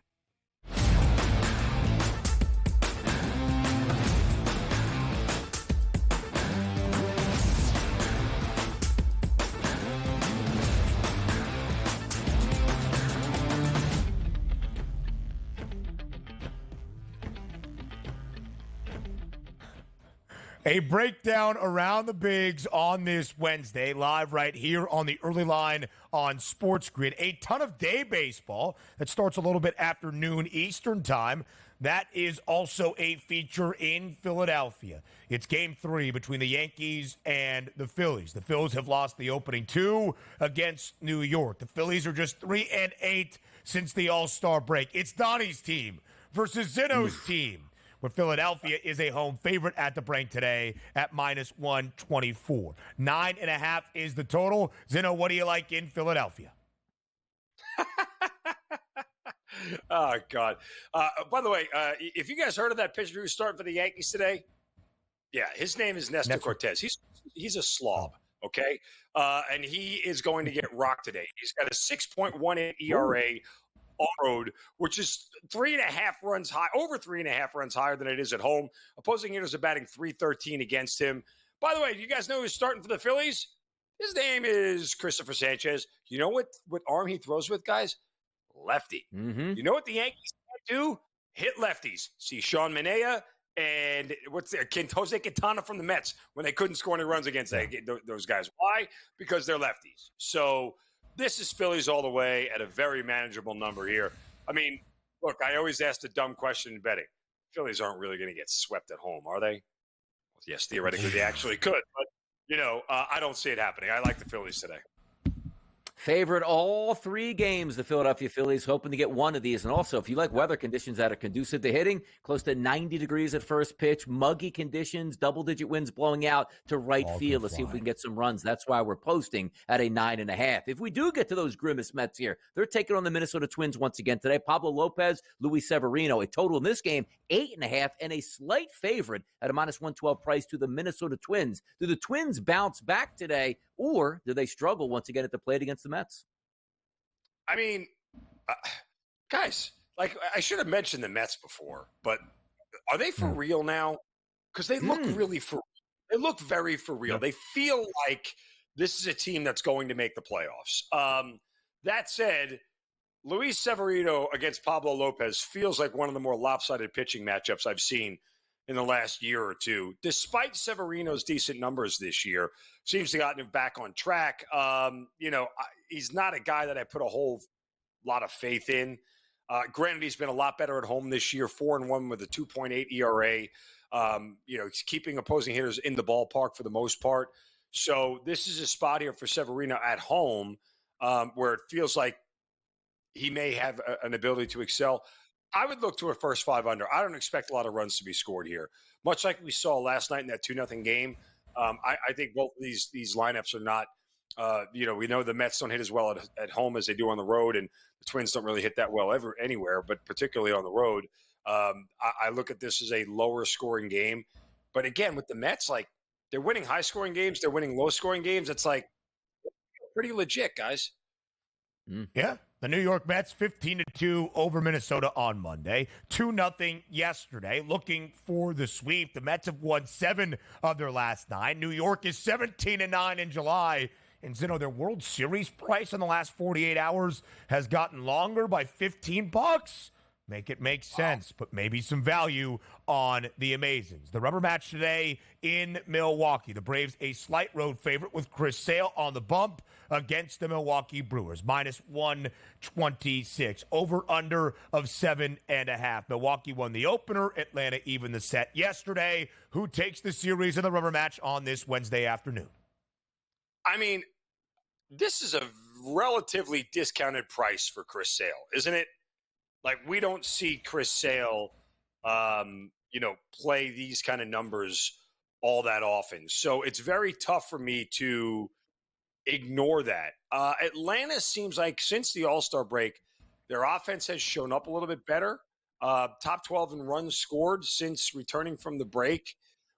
A breakdown around the bigs on this Wednesday, live right here on the Early Line on SportsGrid. A ton of day baseball that starts a little bit after noon Eastern time. That is also a feature in Philadelphia. It's Game 3 between the Yankees and the Phillies. The Phillies have lost the opening 2 against New York. The Phillies are just 3-8 since the All-Star break. It's Donnie's team versus Zinno's team, where Philadelphia is a home favorite at the break today at -124. 9.5 is the total. Zinno, what do you like in Philadelphia?
Oh, God. By the way, if you guys heard of that pitcher who's starting for the Yankees today, yeah, his name is Nestor Cortez. He's a slob, okay? And he is going to get rocked today. He's got a 6.18 ERA on road, which is 3.5 runs high, over 3.5 runs higher than it is at home. Opposing hitters are batting .313 against him. By the way, do you guys know who's starting for the Phillies? His name is Christopher Sanchez. You know what arm he throws with, guys? Lefty. You know what the Yankees do? Hit lefties. See Sean Manaea and Jose Quintana from the Mets when they couldn't score any runs against those guys. Why? Because they're lefties. So this is Phillies all the way at a very manageable number here. I mean, look, I always ask the dumb question in betting. Phillies aren't really going to get swept at home, are they? Well, yes, theoretically they actually could. But, I don't see it happening. I like the Phillies today.
Favored all 3 games, the Philadelphia Phillies, hoping to get one of these. And also, if you like weather conditions that are conducive to hitting, close to 90 degrees at first pitch, muggy conditions, double-digit winds blowing out to right field. Let's see if we can get some runs. That's why we're posting at a 9.5. If we do get to those grimace Mets here, they're taking on the Minnesota Twins once again today. Pablo Lopez, Luis Severino, a total in this game, 8.5, and a slight favorite at a -112 price to the Minnesota Twins. Do the Twins bounce back today, or do they struggle once again at the plate against the Mets?
I mean, guys, I should have mentioned the Mets before, but are they for real now? Because they look really for real. They look very for real. They feel like this is a team that's going to make the playoffs. That said, Luis Severino against Pablo Lopez feels like one of the more lopsided pitching matchups I've seen in the last year or two. Despite Severino's decent numbers this year, seems to have gotten him back on track. He's not a guy that I put a whole lot of faith in. Granted, he's been a lot better at home this year, 4-1 with a 2.8 ERA. He's keeping opposing hitters in the ballpark for the most part. So this is a spot here for Severino at home where it feels like he may have an ability to excel. I would look to a first 5 under. I don't expect a lot of runs to be scored here. Much like we saw last night in that 2-0 game, I think both of these lineups are not, we know the Mets don't hit as well at home as they do on the road, and the Twins don't really hit that well anywhere, but particularly on the road. I look at this as a lower scoring game. But again, with the Mets, they're winning high scoring games, they're winning low scoring games. It's pretty legit, guys.
Yeah. The New York Mets 15-2 over Minnesota on Monday. 2-0 yesterday. Looking for the sweep. The Mets have won 7 of their last 9. New York is 17-9 in July. And Zinno, their World Series price in the last 48 hours has gotten longer by $15. Make it make sense, but maybe some value on the Amazons. The rubber match today in Milwaukee. The Braves a slight road favorite with Chris Sale on the bump against the Milwaukee Brewers. Minus 126. Over-under of 7.5. Milwaukee won the opener. Atlanta even the set yesterday. Who takes the series in the rubber match on this Wednesday afternoon?
I mean, this is a relatively discounted price for Chris Sale, isn't it? Like, we don't see Chris Sale, play these kind of numbers all that often. So it's very tough for me to ignore that. Atlanta seems like since the All-Star break, their offense has shown up a little bit better. Top 12 in runs scored since returning from the break,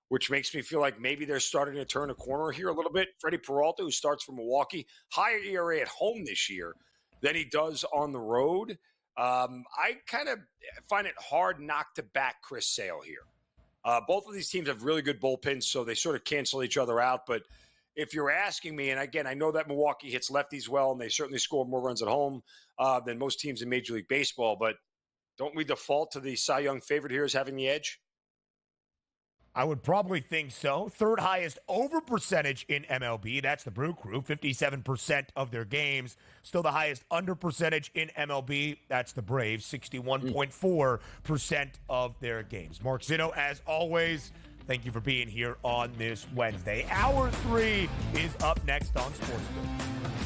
which makes me feel like maybe they're starting to turn a corner here a little bit. Freddie Peralta, who starts for Milwaukee, higher ERA at home this year than he does on the road. I kind of find it hard not to back Chris Sale here. Both of these teams have really good bullpens, so they sort of cancel each other out. But if you're asking me, and again, I know that Milwaukee hits lefties well, and they certainly score more runs at home than most teams in Major League Baseball, but don't we default to the Cy Young favorite here as having the edge?
I would probably think so. Third highest over percentage in MLB. That's the Brew Crew, 57% of their games. Still the highest under percentage in MLB. That's the Braves, 61.4% of their games. Mark Zinno, as always, thank you for being here on this Wednesday. Hour 3 is up next on SportsGrid.